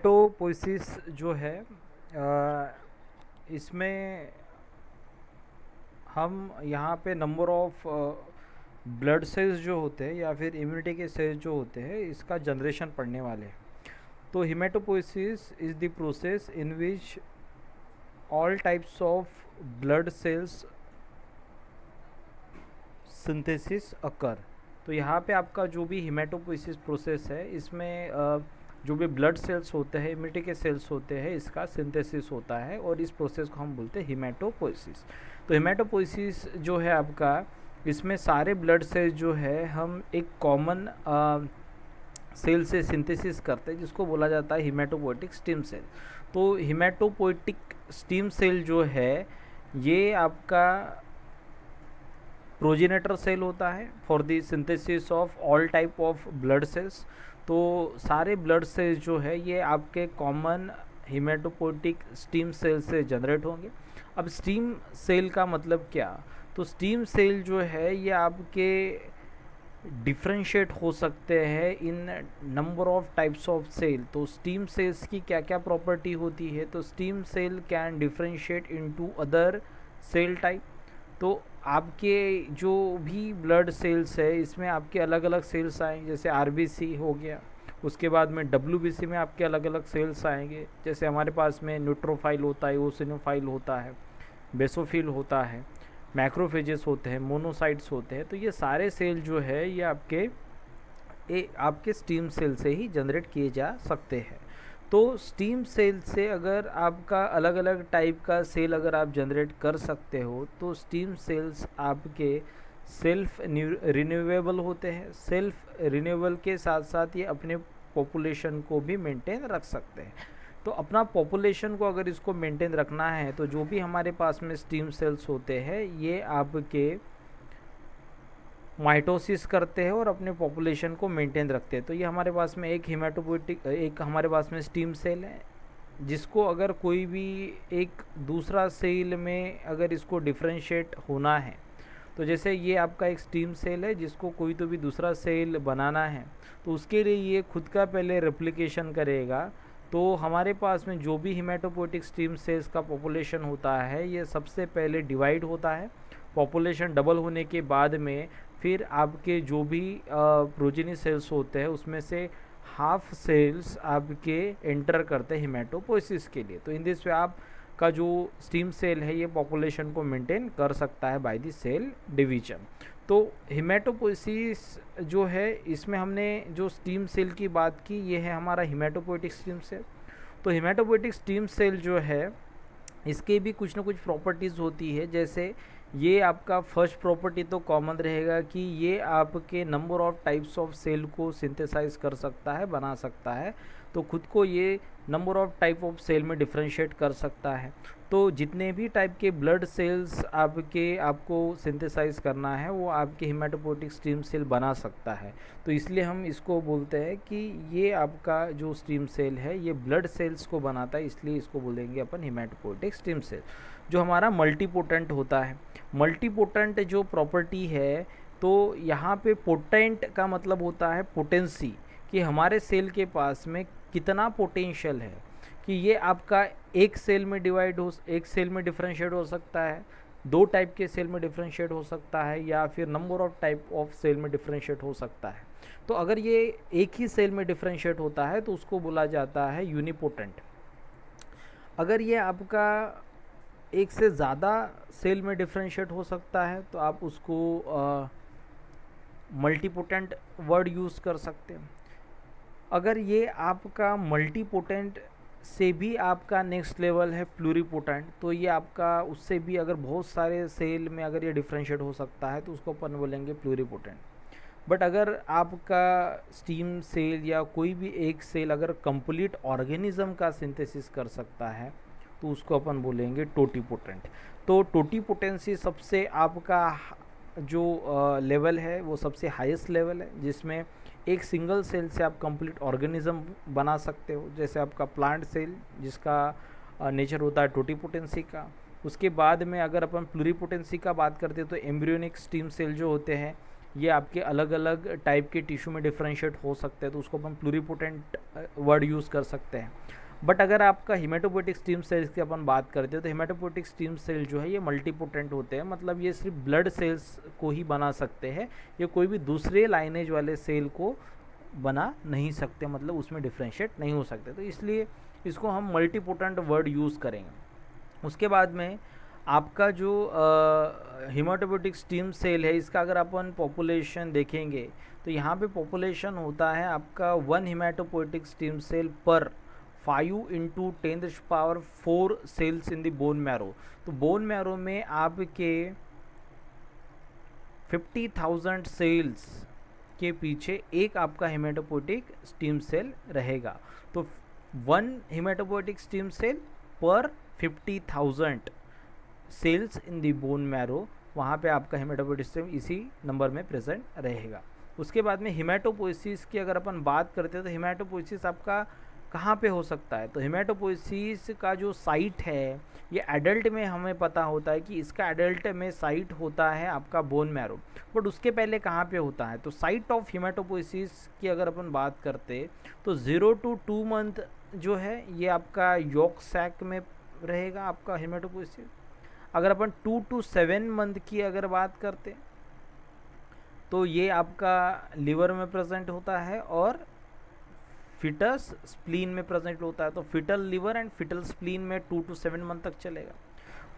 Haematopoiesis जो है इसमें हम यहाँ पे नंबर ऑफ ब्लड सेल्स जो होते हैं या फिर इम्यूनिटी के सेल्स जो होते हैं इसका जनरेशन पढ़ने वाले हैं। तो haematopoiesis is the process in which all types of blood cells synthesis occur. तो यहाँ पे आपका जो भी हिमेटोपोइसिस प्रोसेस है इसमें जो भी ब्लड सेल्स होते हैं, इम्यूनिटी के सेल्स होते हैं, इसका सिंथेसिस होता है और इस प्रोसेस को हम बोलते हैं हिमेटोपोइसिस। तो हिमेटोपोइसिस जो है आपका, इसमें सारे ब्लड सेल्स जो है हम एक कॉमन सेल से सिंथेसिस करते हैं जिसको बोला जाता है हिमेटोपोइटिक स्टेम सेल। तो हिमेटोपोइटिक स्टेम सेल जो है ये आपका प्रोजेनेटर सेल होता है for the synthesis of all type of blood sales. तो सारे ब्लड सेल्स जो है ये आपके कॉमन हिमेटोपोइटिक स्टीम सेल से जनरेट होंगे। अब स्टीम सेल का मतलब क्या? तो स्टीम सेल जो है ये आपके डिफ्रेंशिएट हो सकते हैं in number of types of cell. तो स्टीम सेल्स की क्या क्या प्रॉपर्टी होती है? तो stem cell can differentiate into other cell type. तो आपके जो भी ब्लड सेल्स है इसमें आपके अलग अलग सेल्स आएंगे, जैसे आरबीसी हो गया, उसके बाद में डब्ल्यूबीसी में आपके अलग अलग सेल्स आएंगे। जैसे हमारे पास में न्यूट्रोफाइल होता है, ओसिनोफाइल होता है, बेसोफिल होता है, मैक्रोफेजेस होते हैं, मोनोसाइट्स होते हैं। तो ये सारे सेल जो है ये आपके स्टीम सेल से ही जनरेट किए जा सकते हैं। तो स्टीम सेल से अगर आपका अलग अलग टाइप का सेल अगर आप जनरेट कर सकते हो तो स्टीम सेल्स आपके सेल्फ रिन्यूएबल होते हैं। सेल्फ रिन्यूएबल के साथ साथ ये अपने पॉपुलेशन को भी मेंटेन रख सकते हैं। तो अपना पॉपुलेशन को अगर इसको मेंटेन रखना है तो जो भी हमारे पास में स्टीम सेल्स होते हैं ये आपके माइटोसिस करते हैं और अपने पॉपुलेशन को मेंटेन रखते हैं। तो ये हमारे पास में एक हिमेटोपोइटिक एक हमारे पास में स्टीम सेल है जिसको अगर कोई भी एक दूसरा सेल में अगर इसको डिफ्रेंशिएट होना है, तो जैसे ये आपका एक स्टीम सेल है जिसको कोई तो भी दूसरा सेल बनाना है तो उसके लिए ये खुद का पहले रेप्लिकेशन करेगा। तो हमारे पास में जो भी हिमेटोपोइटिक स्टीम सेल्स का पॉपुलेशन होता है ये सबसे पहले डिवाइड होता है। पॉपुलेशन डबल होने के बाद में फिर आपके जो भी प्रोजेनी सेल्स होते हैं उसमें से हाफ सेल्स आपके एंटर करते हैं हिमेटोपोइसिस के लिए। तो इन दिस वे आपका जो स्टीम सेल है ये पॉपुलेशन को मेंटेन कर सकता है बाय द सेल डिवीजन। तो हिमेटोपोइसिस जो है इसमें हमने जो स्टीम सेल की बात की ये है हमारा हिमेटोपोइटिक स्टीम सेल। तो हिमेटोपोइटिक स्टीम सेल जो है इसके भी कुछ ना कुछ प्रॉपर्टीज़ होती है। जैसे ये आपका फर्स्ट प्रॉपर्टी तो कॉमन रहेगा कि ये आपके number of types of cell को सिंथेसाइज कर सकता है, बना सकता है। तो खुद को ये number of type of cell में डिफरेंशिएट कर सकता है। तो जितने भी टाइप के ब्लड सेल्स आपको सिंथेसाइज करना है वो आपके हिमेटोपोइटिक स्टीम सेल बना सकता है। तो इसलिए हम इसको बोलते हैं कि ये आपका जो स्टीम सेल है ये ब्लड सेल्स को बनाता है, इसलिए इसको बोलेंगे अपन हिमेटोपोइटिक स्टीम सेल। जो हमारा मल्टीपोटेंट होता है, मल्टीपोटेंट जो प्रॉपर्टी है, तो यहाँ पे पोटेंट का मतलब होता है पोटेंसी, कि हमारे सेल के पास में कितना पोटेंशियल है कि ये आपका एक सेल में डिफरेंशिएट हो सकता है, दो टाइप के सेल में डिफरेंशिएट हो सकता है, या फिर number of type of cell में डिफरेंशिएट हो सकता है। तो अगर ये एक ही सेल में डिफरेंशिएट होता है तो उसको बोला जाता है यूनिपोटेंट। अगर ये आपका एक से ज़्यादा सेल में डिफरेंशिएट हो सकता है तो आप उसको मल्टीपोटेंट वर्ड यूज़ कर सकते हैं। अगर ये आपका मल्टीपोटेंट से भी आपका नेक्स्ट लेवल है प्लूरीपोटेंट, तो ये आपका उससे भी अगर बहुत सारे सेल में अगर ये डिफरेंशिएट हो सकता है तो उसको अपन बोलेंगे प्लूरीपोटेंट। बट अगर आपका स्टीम सेल या कोई भी एक सेल अगर कंप्लीट ऑर्गेनिज्म का सिंथेसिस कर सकता है तो उसको अपन बोलेंगे टोटीपोटेंट। तो टोटीपोटेंसी सबसे आपका जो लेवल है वो सबसे हाईएस्ट लेवल है जिसमें एक सिंगल सेल से आप कंप्लीट ऑर्गेनिज्म बना सकते हो। जैसे आपका प्लांट सेल जिसका नेचर होता है टोटीपोटेंसी का। उसके बाद में अगर अपन प्लूरीपोटेंसी का बात करते हैं तो एम्ब्रियोनिक स्टीम सेल जो होते हैं ये आपके अलग अलग टाइप के टिश्यू में डिफ्रेंशिएट हो सकते हैं, तो उसको अपन प्लूरीपोटेंट वर्ड यूज़ कर सकते हैं। बट अगर आपका हिमेटोपोइटिक स्टीम सेल्स की अपन बात करते हैं तो हिमेटोपोइटिक स्टीम सेल जो है ये मल्टीपोटेंट होते हैं, मतलब ये सिर्फ ब्लड सेल्स को ही बना सकते हैं, ये कोई भी दूसरे लाइनेज वाले सेल को बना नहीं सकते, मतलब उसमें डिफ्रेंशिएट नहीं हो सकते, तो इसलिए इसको हम मल्टीपोटेंट वर्ड यूज़ करेंगे। उसके बाद में आपका जो हिमेटोपोइटिक स्टीम सेल है, इसका अगर अपन पॉपुलेशन देखेंगे तो यहाँ पे पॉपुलेशन होता है आपका 1 हिमेटोपोइटिक स्टीम सेल पर 5 into 10⁴ cells in the bone marrow. तो बोन मैरो में आपके 50,000 सेल्स के पीछे एक आपका हिमेटोपोइटिक स्टीम सेल रहेगा। तो 1 हिमेटोपोइटिक स्टीम सेल पर 50,000 सेल्स इन दी बोन मैरो, वहाँ पे आपका हिमेटोपोइटिक स्टीम इसी नंबर में प्रेजेंट रहेगा। उसके बाद में हिमेटोपोइसिस की अगर अपन बात करते हैं तो हिमेटोपोइसिस आपका कहाँ पे हो सकता है, तो हिमेटोपोइसिस का जो साइट है ये एडल्ट में हमें पता होता है कि इसका एडल्ट में साइट होता है आपका बोन मैरो, बट उसके पहले कहाँ पे होता है, तो साइट ऑफ हिमेटोपोइसिस की अगर अपन बात करते तो 0 to 2 मंथ जो है ये आपका यॉक सैक में रहेगा आपका हिमेटोपोइसिस। अगर अपन 2 to 7 मंथ की अगर बात करते तो ये आपका लिवर में प्रेजेंट होता है और फिटस स्प्लीन में प्रेजेंट होता है, तो fetal liver and fetal spleen में 2 to 7 मंथ तक चलेगा।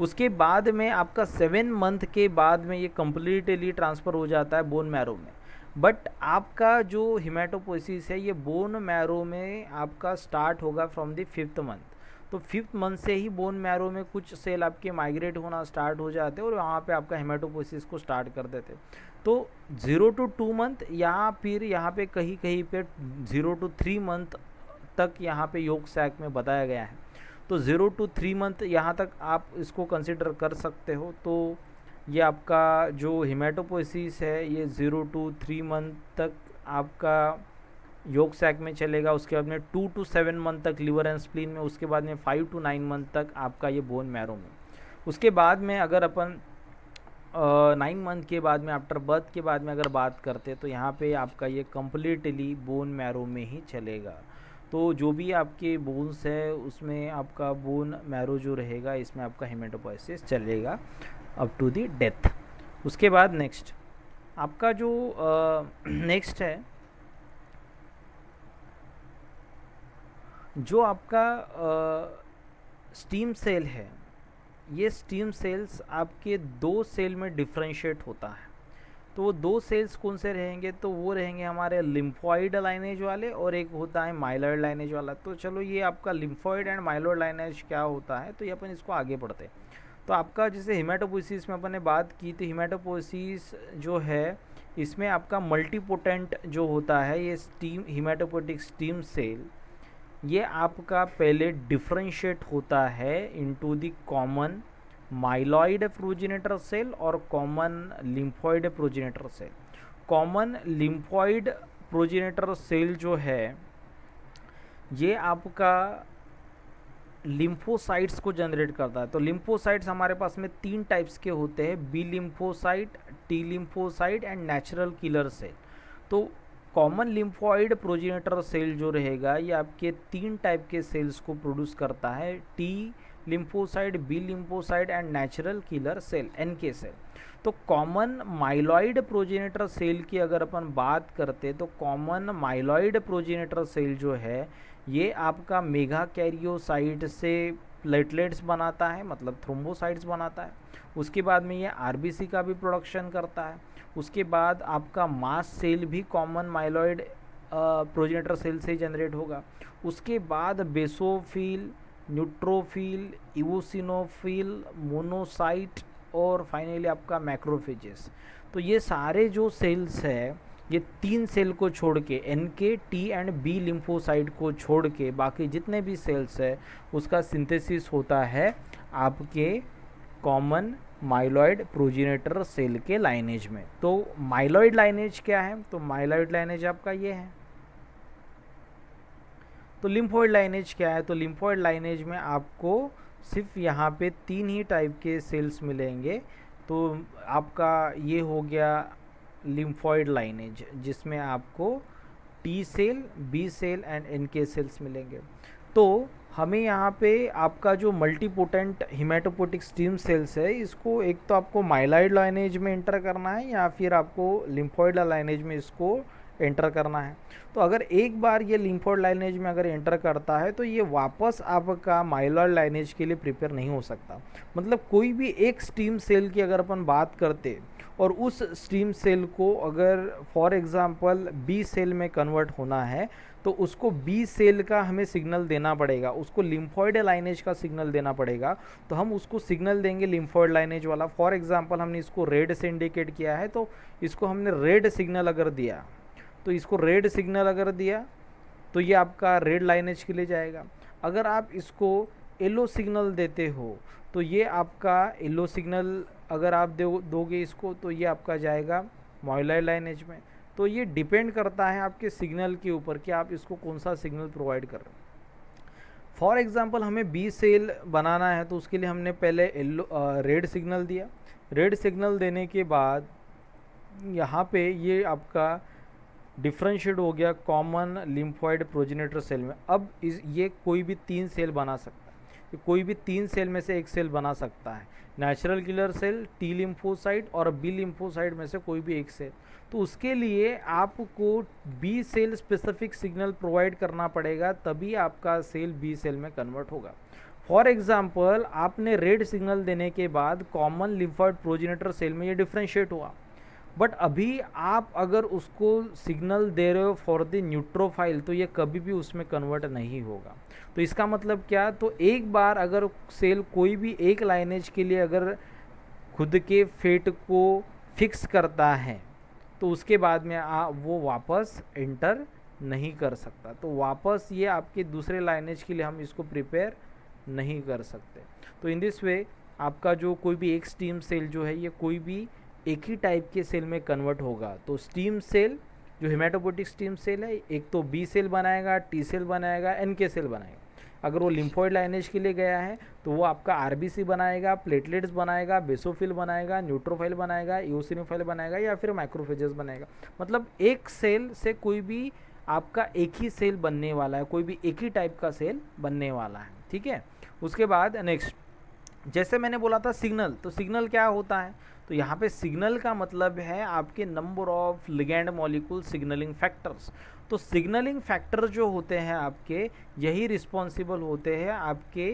उसके बाद में आपका 7 मंथ के बाद में ये कम्प्लीटली ट्रांसफ़र हो जाता है बोन मैरो में। बट आपका जो हिमेटोपोइसिस है ये बोन मैरो में आपका स्टार्ट होगा फ्रॉम द 5th मंथ। तो 5th मंथ से ही बोन मैरो में कुछ सेल आपके माइग्रेट होना स्टार्ट हो जाते हैं और वहाँ पे आपका हिमेटोपोइसिस को स्टार्ट कर देते हैं। तो 0 to 2 मंथ या फिर यहाँ पे कहीं कहीं पे 0 to 3 मंथ तक यहाँ पे योग सैक में बताया गया है। तो 0 to 3 मंथ यहाँ तक आप इसको कंसिडर कर सकते हो। तो ये आपका जो हिमेटोपोइसिस है ये 0 to 3 मंथ तक आपका योग सैक में चलेगा। उसके बाद में 2 to 7 मंथ तक लिवर एंड स्प्लीन में, उसके बाद में 5 to 9 मंथ तक आपका ये बोन मैरो में। उसके बाद में अगर अपन 9 मंथ के बाद में आफ्टर बर्थ के बाद में अगर बात करते तो यहाँ पे आपका ये कम्प्लीटली बोन मैरो में ही चलेगा। तो जो भी आपके बोन्स है उसमें आपका बोन मैरो जो रहेगा इसमें आपका हिमेटोपोइसिस चलेगा अप टू दी डेथ। उसके बाद नेक्स्ट आपका जो नेक्स्ट है जो आपका स्टीम सेल है, ये स्टीम सेल्स आपके 2 सेल में डिफ्रेंशिएट होता है। तो वो 2 सेल्स कौन से रहेंगे, तो वो रहेंगे हमारे लिम्फॉइड लाइनेज वाले और एक होता है माइलॉइड लाइनेज वाला। तो चलो ये आपका लिम्फॉइड एंड माइलॉइड लाइनेज क्या होता है, तो ये अपन इसको आगे पढ़ते हैं। तो आपका जैसे हिमेटोपोइसिस में अपन ने बात की, तो हिमेटोपोइसिस जो है इसमें आपका मल्टीपोटेंट जो होता है ये स्टीम हिमेटोपोइटिक स्टीम सेल, ये आपका पहले डिफ्रेंशिएट होता है into the common myeloid progenitor cell और common lymphoid progenitor cell. Common lymphoid progenitor cell जो है ये आपका लिम्फोसाइट्स को जनरेट करता है। तो लिम्फोसाइट्स हमारे पास में 3 टाइप्स के होते हैं, B lymphocyte, T lymphocyte and natural killer cell. तो कॉमन लिम्फॉइड प्रोजेनेटर सेल जो रहेगा ये आपके 3 टाइप के सेल्स को प्रोड्यूस करता है, T lymphocyte, B lymphocyte and natural killer cell, NK cell. तो कॉमन माइलॉइड प्रोजेनेटर सेल की अगर अपन बात करते तो कॉमन माइलॉइड प्रोजेनेटर सेल जो है ये आपका मेगा कैरियोसाइट से प्लेटलेट्स बनाता है, मतलब थ्रोम्बोसाइट्स बनाता है। उसके बाद में ये आरबीसी का भी प्रोडक्शन करता है। उसके बाद आपका मास सेल भी कॉमन माइलॉइड प्रोजेनेटर सेल से जनरेट होगा। उसके बाद बेसोफिल, न्यूट्रोफिल, इवोसिनोफिल, मोनोसाइट और फाइनली आपका मैक्रोफेजेस। तो ये सारे जो सेल्स है ये 3 सेल को छोड़ के, NK, T and B lymphocyte को छोड़ के बाकी जितने भी सेल्स है उसका सिंथेसिस होता है आपके कॉमन माइलॉइड प्रोजेनेटर सेल के लाइनेज में। तो माइलॉइड लाइनेज क्या है, तो माइलॉइड लाइनेज आपका ये है। तो लिम्फॉइड लाइनेज क्या है, तो लिम्फॉइड लाइनेज में आपको सिर्फ यहाँ पे 3 ही टाइप के सेल्स मिलेंगे। तो आपका ये हो गया लिम्फॉइड लाइनेज, जिसमें आपको T cell, B cell and NK cells मिलेंगे। तो हमें यहाँ पे आपका जो मल्टीपोटेंट हिमेटोपोटिक स्टीम सेल्स है, इसको एक तो आपको माइलॉइड लाइनेज में एंटर करना है या फिर आपको लिम्फॉइड लाइनेज में इसको एंटर करना है। तो अगर एक बार ये लिम्फॉइड लाइनेज में अगर एंटर करता है तो ये वापस आपका माइलॉइड लाइनेज के लिए प्रिपेयर नहीं हो सकता। मतलब कोई भी एक स्टीम सेल की अगर अपन बात करते और उस स्टीम सेल को अगर फॉर एग्जांपल बी सेल में कन्वर्ट होना है तो उसको बी सेल का हमें सिग्नल देना पड़ेगा, उसको लिम्फॉइड लाइनेज का सिग्नल देना पड़ेगा। तो हम उसको सिग्नल देंगे लिम्फॉइड लाइनेज वाला। फॉर एग्जांपल हमने इसको रेड से इंडिकेट किया है, तो इसको हमने रेड सिग्नल अगर दिया, तो इसको रेड सिग्नल अगर दिया तो ये आपका रेड लाइनेज के लिए जाएगा। अगर आप इसको येलो सिग्नल देते हो तो ये आपका येलो सिग्नल अगर आप दोगे इसको तो ये आपका जाएगा माइलॉइड लाइनेज में। तो ये डिपेंड करता है आपके सिग्नल के ऊपर कि आप इसको कौन सा सिग्नल प्रोवाइड कर रहे हो। फॉर एग्जांपल हमें बी सेल बनाना है तो उसके लिए हमने पहले रेड सिग्नल दिया। रेड सिग्नल देने के बाद यहाँ पे ये आपका डिफ्रेंशिएट हो गया कॉमन लिम्फॉइड प्रोजेनेटर सेल में। अब ये कोई भी 3 सेल बना सकता है, कोई भी 3 सेल में से एक सेल बना सकता है, natural killer cell, T lymphocyte और बी लिम्फोसाइट में से कोई भी एक सेल। तो उसके लिए आपको B cell specific signal provide करना पड़ेगा, तभी आपका सेल बी सेल में कन्वर्ट होगा। फॉर एग्जांपल आपने रेड सिग्नल देने के बाद कॉमन लिम्फॉइड प्रोजेनेटर सेल में ये डिफ्रेंशिएट हुआ, बट अभी आप अगर उसको सिग्नल दे रहे हो फॉर द न्यूट्रोफाइल तो ये कभी भी उसमें कन्वर्ट नहीं होगा। तो इसका मतलब क्या, तो एक बार अगर सेल कोई भी एक लाइनेज के लिए अगर खुद के फेट को फिक्स करता है तो उसके बाद में वो वापस एंटर नहीं कर सकता। तो वापस ये आपके दूसरे लाइनेज के लिए हम इसको प्रिपेयर नहीं कर सकते। तो इन दिस वे आपका जो कोई भी एक स्टीम सेल जो है ये कोई भी एक ही टाइप के सेल में कन्वर्ट होगा। तो स्टीम सेल जो हिमेटोपोटिक स्टीम सेल है, एक तो बी सेल बनाएगा, टी सेल बनाएगा, एनके सेल बनाएगा। अगर वो लिम्फॉइड लाइनेज के लिए गया है तो वो आपका आरबीसी बनाएगा, प्लेटलेट्स बनाएगा, बेसोफिल बनाएगा, न्यूट्रोफाइल बनाएगा, इओसिनोफाइल बनाएगा या फिर माइक्रोफेजेस बनाएगा। मतलब एक सेल से कोई भी आपका एक ही सेल बनने वाला है, कोई भी एक ही टाइप का सेल बनने वाला है। ठीक है। उसके बाद नेक्स्ट, जैसे मैंने बोला था सिग्नल, तो सिग्नल क्या होता है, तो यहाँ पे सिग्नल का मतलब है आपके number of ligand molecule signalling factors. तो सिग्नलिंग फैक्टर जो होते हैं आपके, यही रिस्पॉन्सिबल होते हैं आपके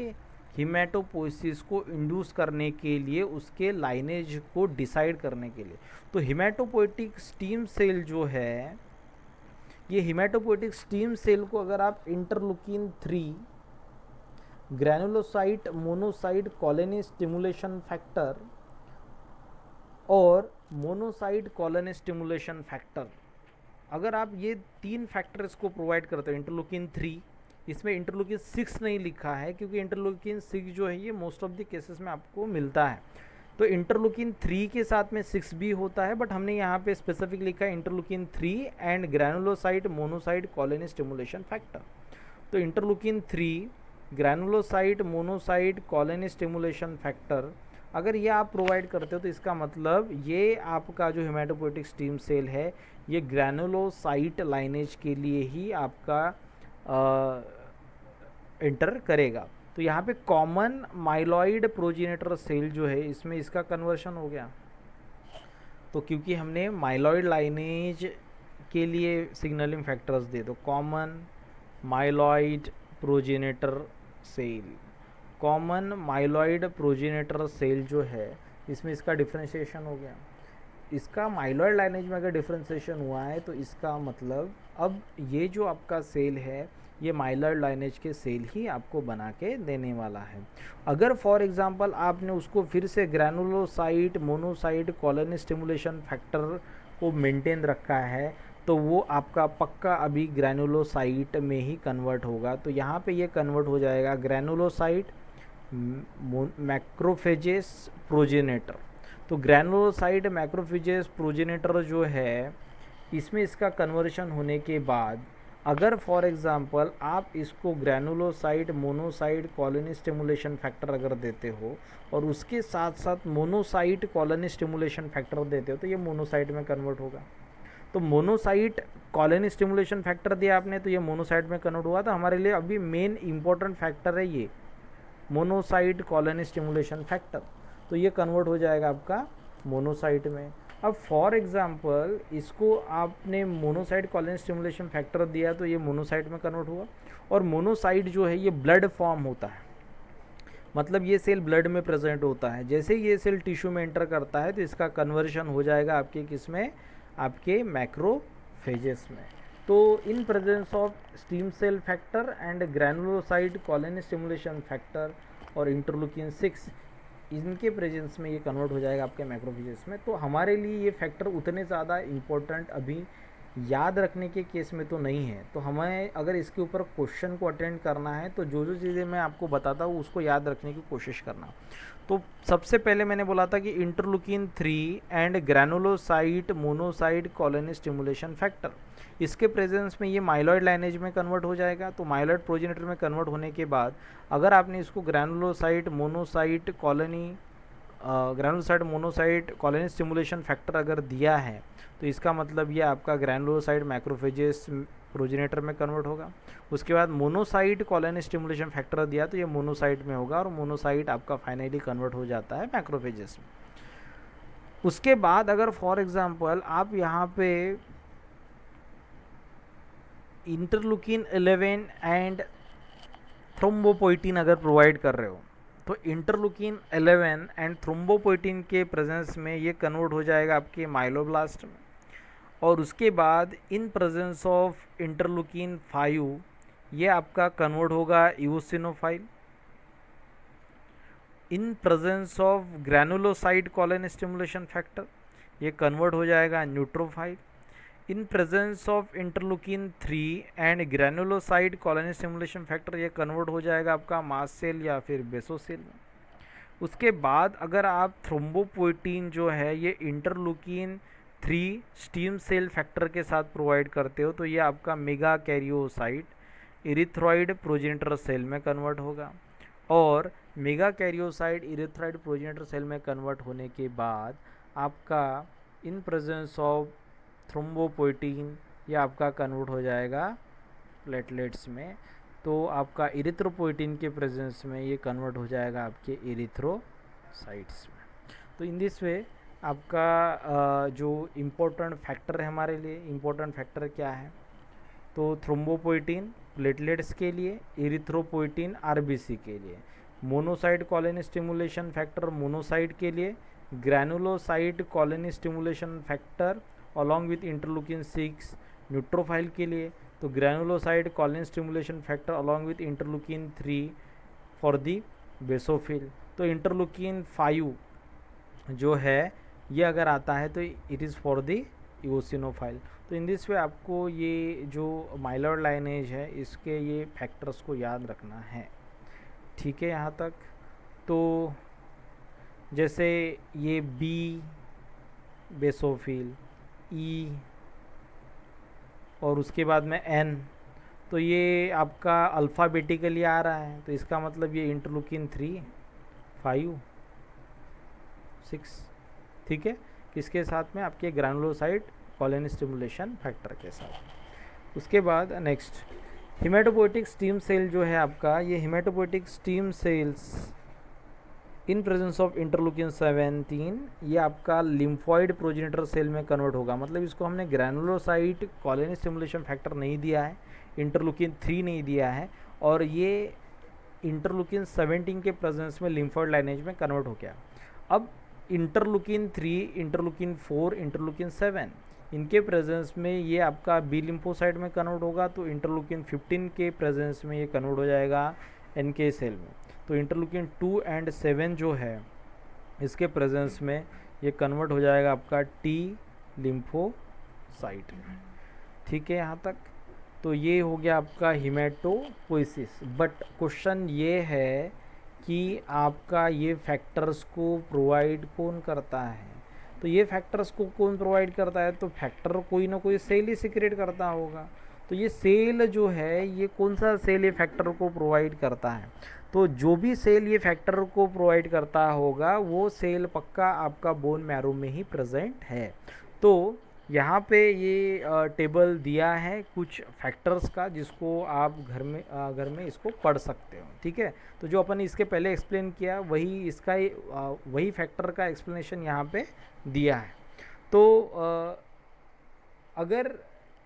हिमेटोपोइसिस को इंड्यूस करने के लिए, उसके लाइनेज को डिसाइड करने के लिए। तो हिमेटोपोइटिक स्टीम सेल जो है, ये हिमेटोपोइटिक स्टीम सेल को अगर आप इंटरलुकिन 3 granulocyte monocyte colony stimulation factor और मोनोसाइट कॉलोनी स्टिमुलेशन फैक्टर, अगर आप ये 3 फैक्टर्स को प्रोवाइड करते हो, इंटरलुकिन 3, इसमें इंटरलुकिन 6 नहीं लिखा है क्योंकि इंटरलुकिन 6 जो है ये मोस्ट ऑफ द केसेस में आपको मिलता है। तो इंटरलुकिन 3 के साथ में 6 भी होता है, बट हमने यहाँ पे स्पेसिफिक लिखा है इंटरलुकिन 3 and granulocyte monocyte colony stimulation factor. तो इंटरलुकिन 3 granulocyte monocyte colony stimulation factor अगर ये आप प्रोवाइड करते हो तो इसका मतलब ये आपका जो हिमेटोपोइटिक स्टीम सेल है ये ग्रैनुलोसाइट लाइनेज के लिए ही आपका एंटर करेगा। तो यहाँ पे कॉमन माइलॉइड प्रोजेनेटर सेल जो है इसमें इसका कन्वर्शन हो गया। तो क्योंकि हमने माइलॉइड लाइनेज के लिए सिग्नलिंग फैक्टर्स दे, तो common myeloid progenitor cell, common myeloid progenitor cell जो है इसमें इसका डिफ्रेंशिएशन हो गया। इसका माइलॉइड लाइनेज में अगर डिफ्रेंशिएशन हुआ है तो इसका मतलब अब ये जो आपका सेल है ये माइलॉइड लाइनेज के सेल ही आपको बना के देने वाला है। अगर फॉर एग्जांपल आपने उसको फिर से granulocyte monocyte colony stimulation factor को मेंटेन रखा है तो वो आपका पक्का अभी ग्रैनुलोसाइट में ही कन्वर्ट होगा। तो यहाँ पे ये कन्वर्ट हो जाएगा ग्रैनुलोसाइट मैक्रोफेजेस प्रोजेनेटर। तो ग्रैनुलोसाइट मैक्रोफेजेस प्रोजेनेटर जो है इसमें इसका कन्वर्शन होने के बाद अगर फॉर एग्जांपल आप इसको granulocyte monocyte colony stimulation factor अगर देते हो और उसके साथ साथ मोनोसाइट कॉलोनी स्टिमुलेशन फैक्टर देते हो तो ये मोनोसाइट में कन्वर्ट होगा। तो मोनोसाइट कॉलोनी स्टिमुलेशन फैक्टर दिया आपने तो ये मोनोसाइट में कन्वर्ट हुआ। तो हमारे लिए अभी मेन इंपॉर्टेंट फैक्टर है ये मोनोसाइट कॉलोनी स्टिमुलेशन फैक्टर, तो ये कन्वर्ट हो जाएगा आपका मोनोसाइट में। अब फॉर एग्जांपल इसको आपने मोनोसाइट कॉलोनी स्टिमुलेशन फैक्टर दिया तो ये मोनोसाइट में कन्वर्ट हुआ। और मोनोसाइट जो है ये ब्लड फॉर्म होता है, मतलब ये सेल ब्लड में प्रेजेंट होता है। जैसे ही ये सेल टिश्यू में एंटर करता है तो इसका कन्वर्शन हो जाएगा आपके किस में, आपके मैक्रोफेजेस में। तो in presence of stem cell factor and granulocyte colony stimulation factor और इंटरलूकिन 6, इनके प्रेजेंस में ये कन्वर्ट हो जाएगा आपके मैक्रोफेजेस में। तो हमारे लिए ये फैक्टर उतने ज़्यादा इम्पोर्टेंट अभी याद रखने के केस में तो नहीं है। तो हमें अगर इसके ऊपर क्वेश्चन को अटेंड करना है तो जो जो चीज़ें मैं आपको बताता हूँ उसको याद रखने की कोशिश करना। तो सबसे पहले मैंने बोला था कि इंटरलूकिन 3 and granulocyte monocyte colony stimulation factor, इसके प्रेजेंस में ये माइलॉइड लाइनेज में कन्वर्ट हो जाएगा। तो माइलॉइड प्रोजेनेटर में कन्वर्ट होने के बाद अगर आपने इसको granulocyte monocyte colony stimulation factor अगर दिया है तो इसका मतलब ये आपका ग्रैनुलोसाइट मैक्रोफेजेस प्रोजेनेटर में कन्वर्ट होगा। उसके बाद मोनोसाइट कॉलोनी स्टिमुलेशन फैक्टर दिया तो ये मोनोसाइट में होगा और मोनोसाइट आपका फाइनली कन्वर्ट हो जाता है मैक्रोफेजेस में। उसके बाद अगर फॉर एग्जांपल आप यहाँ पे इंटरलूकिन 11 एंड थ्रोम्बोपोइटिन अगर प्रोवाइड कर रहे हो तो इंटरलूकिन 11 एंड थ्रोम्बोपोइटिन के प्रेजेंस में ये कन्वर्ट हो जाएगा आपके माइलोब्लास्ट में। और उसके बाद इन प्रेजेंस ऑफ इंटरलूकिन 5 ये आपका कन्वर्ट होगा eosinophil. In presence of granulocyte colony stimulation factor ये कन्वर्ट हो जाएगा neutrophil. In presence of interleukin 3 and granulocyte colony stimulation factor ये कन्वर्ट हो जाएगा आपका मास्ट सेल या फिर बेसोसेल में। उसके बाद अगर आप थ्रोम्बोपोइटिन जो है ये इंटरलूकिन 3 स्टीम सेल फैक्टर के साथ प्रोवाइड करते हो तो ये आपका मेगा कैरियोसाइट इरिथ्रॉइड प्रोजेनेटर सेल में कन्वर्ट होगा। और मेगा कैरियोसाइट इरिथ्रॉइड प्रोजेनेटर सेल में कन्वर्ट होने के बाद आपका इन प्रेजेंस ऑफ थ्रोम्बोपोइटिन ये आपका कन्वर्ट हो जाएगा प्लेटलेट्स में। तो आपका इरिथ्रोपोइटिन के प्रेजेंस में ये कन्वर्ट हो जाएगा आपके इरिथ्रोसाइट्स में। तो इन दिस वे आपका जो इम्पोर्टेंट फैक्टर है हमारे लिए, इम्पोर्टेंट फैक्टर क्या है तो थ्रोम्बोपोइटिन प्लेटलेट्स के लिए, इरिथ्रोपोइटिन आरबीसी के लिए, monocyte colony stimulation factor monocyte के लिए, granulocyte colony stimulation factor along with interleukin 6 neutrophil के लिए, तो granulocyte colony stimulation factor along with interleukin 3 for the basophil. तो इंटरलूकिन 5 जो है ये अगर आता है तो इट इज़ फॉर दी इओसिनोफाइल। तो इन दिस वे आपको ये जो माइलॉइड लाइनेज है इसके ये फैक्टर्स को याद रखना है। ठीक है यहाँ तक। तो जैसे ये बी बेसोफिल, ई और उसके बाद में एन, तो ये आपका अल्फ़ाबेटिकली आ रहा है तो इसका मतलब ये इंटरलूकिन 3, 5, 6, ठीक है, किसके साथ में आपके ग्रैनुलोसाइट कॉलोनी स्टिमुलेशन फैक्टर के साथ। उसके बाद नेक्स्ट हिमेटोपोइटिक स्टीम सेल जो है आपका, ये haematopoietic stem cells in presence of interleukin 17 ये आपका लिम्फॉइड प्रोजेनेटर सेल में कन्वर्ट होगा। मतलब इसको हमने ग्रैनुलोसाइट कॉलोनी स्टिमुलेशन फैक्टर नहीं दिया है, इंटरलूकिन 3 नहीं दिया है और ये इंटरलूकिन 17 के प्रेजेंस में लिम्फॉइड लाइनेज में कन्वर्ट हो गया। अब इंटरलूकिन 3, इंटरलूकिन 4, इंटरलूकिन 7 इनके प्रेजेंस में ये आपका बी लिम्फोसाइट में कन्वर्ट होगा। तो इंटरलूकिन 15 के प्रेजेंस में ये कन्वर्ट हो जाएगा एनके सेल में। तो इंटरलूकिन 2 एंड 7 जो है इसके प्रेजेंस में ये कन्वर्ट हो जाएगा आपका टी लिम्फोसाइट में। ठीक है यहाँ तक। तो ये हो गया आपका हिमेटोपोइसिस। बट क्वेश्चन ये है कि आपका ये फैक्टर्स को प्रोवाइड कौन करता है। तो ये फैक्टर्स को कौन प्रोवाइड करता है, तो फैक्टर कोई ना कोई सेल ही सिक्रेट करता होगा। तो ये सेल जो है, ये कौन सा सेल ये फैक्टर को प्रोवाइड करता है? तो जो भी सेल ये फैक्टर को प्रोवाइड करता होगा वो सेल पक्का आपका बोन मैरो में ही प्रेजेंट है। तो यहाँ पे ये टेबल दिया है कुछ फैक्टर्स का, जिसको आप घर में इसको पढ़ सकते हो, ठीक है। तो जो अपन इसके पहले एक्सप्लेन किया वही इसका वही फैक्टर का एक्सप्लेनेशन यहाँ पे दिया है। तो अगर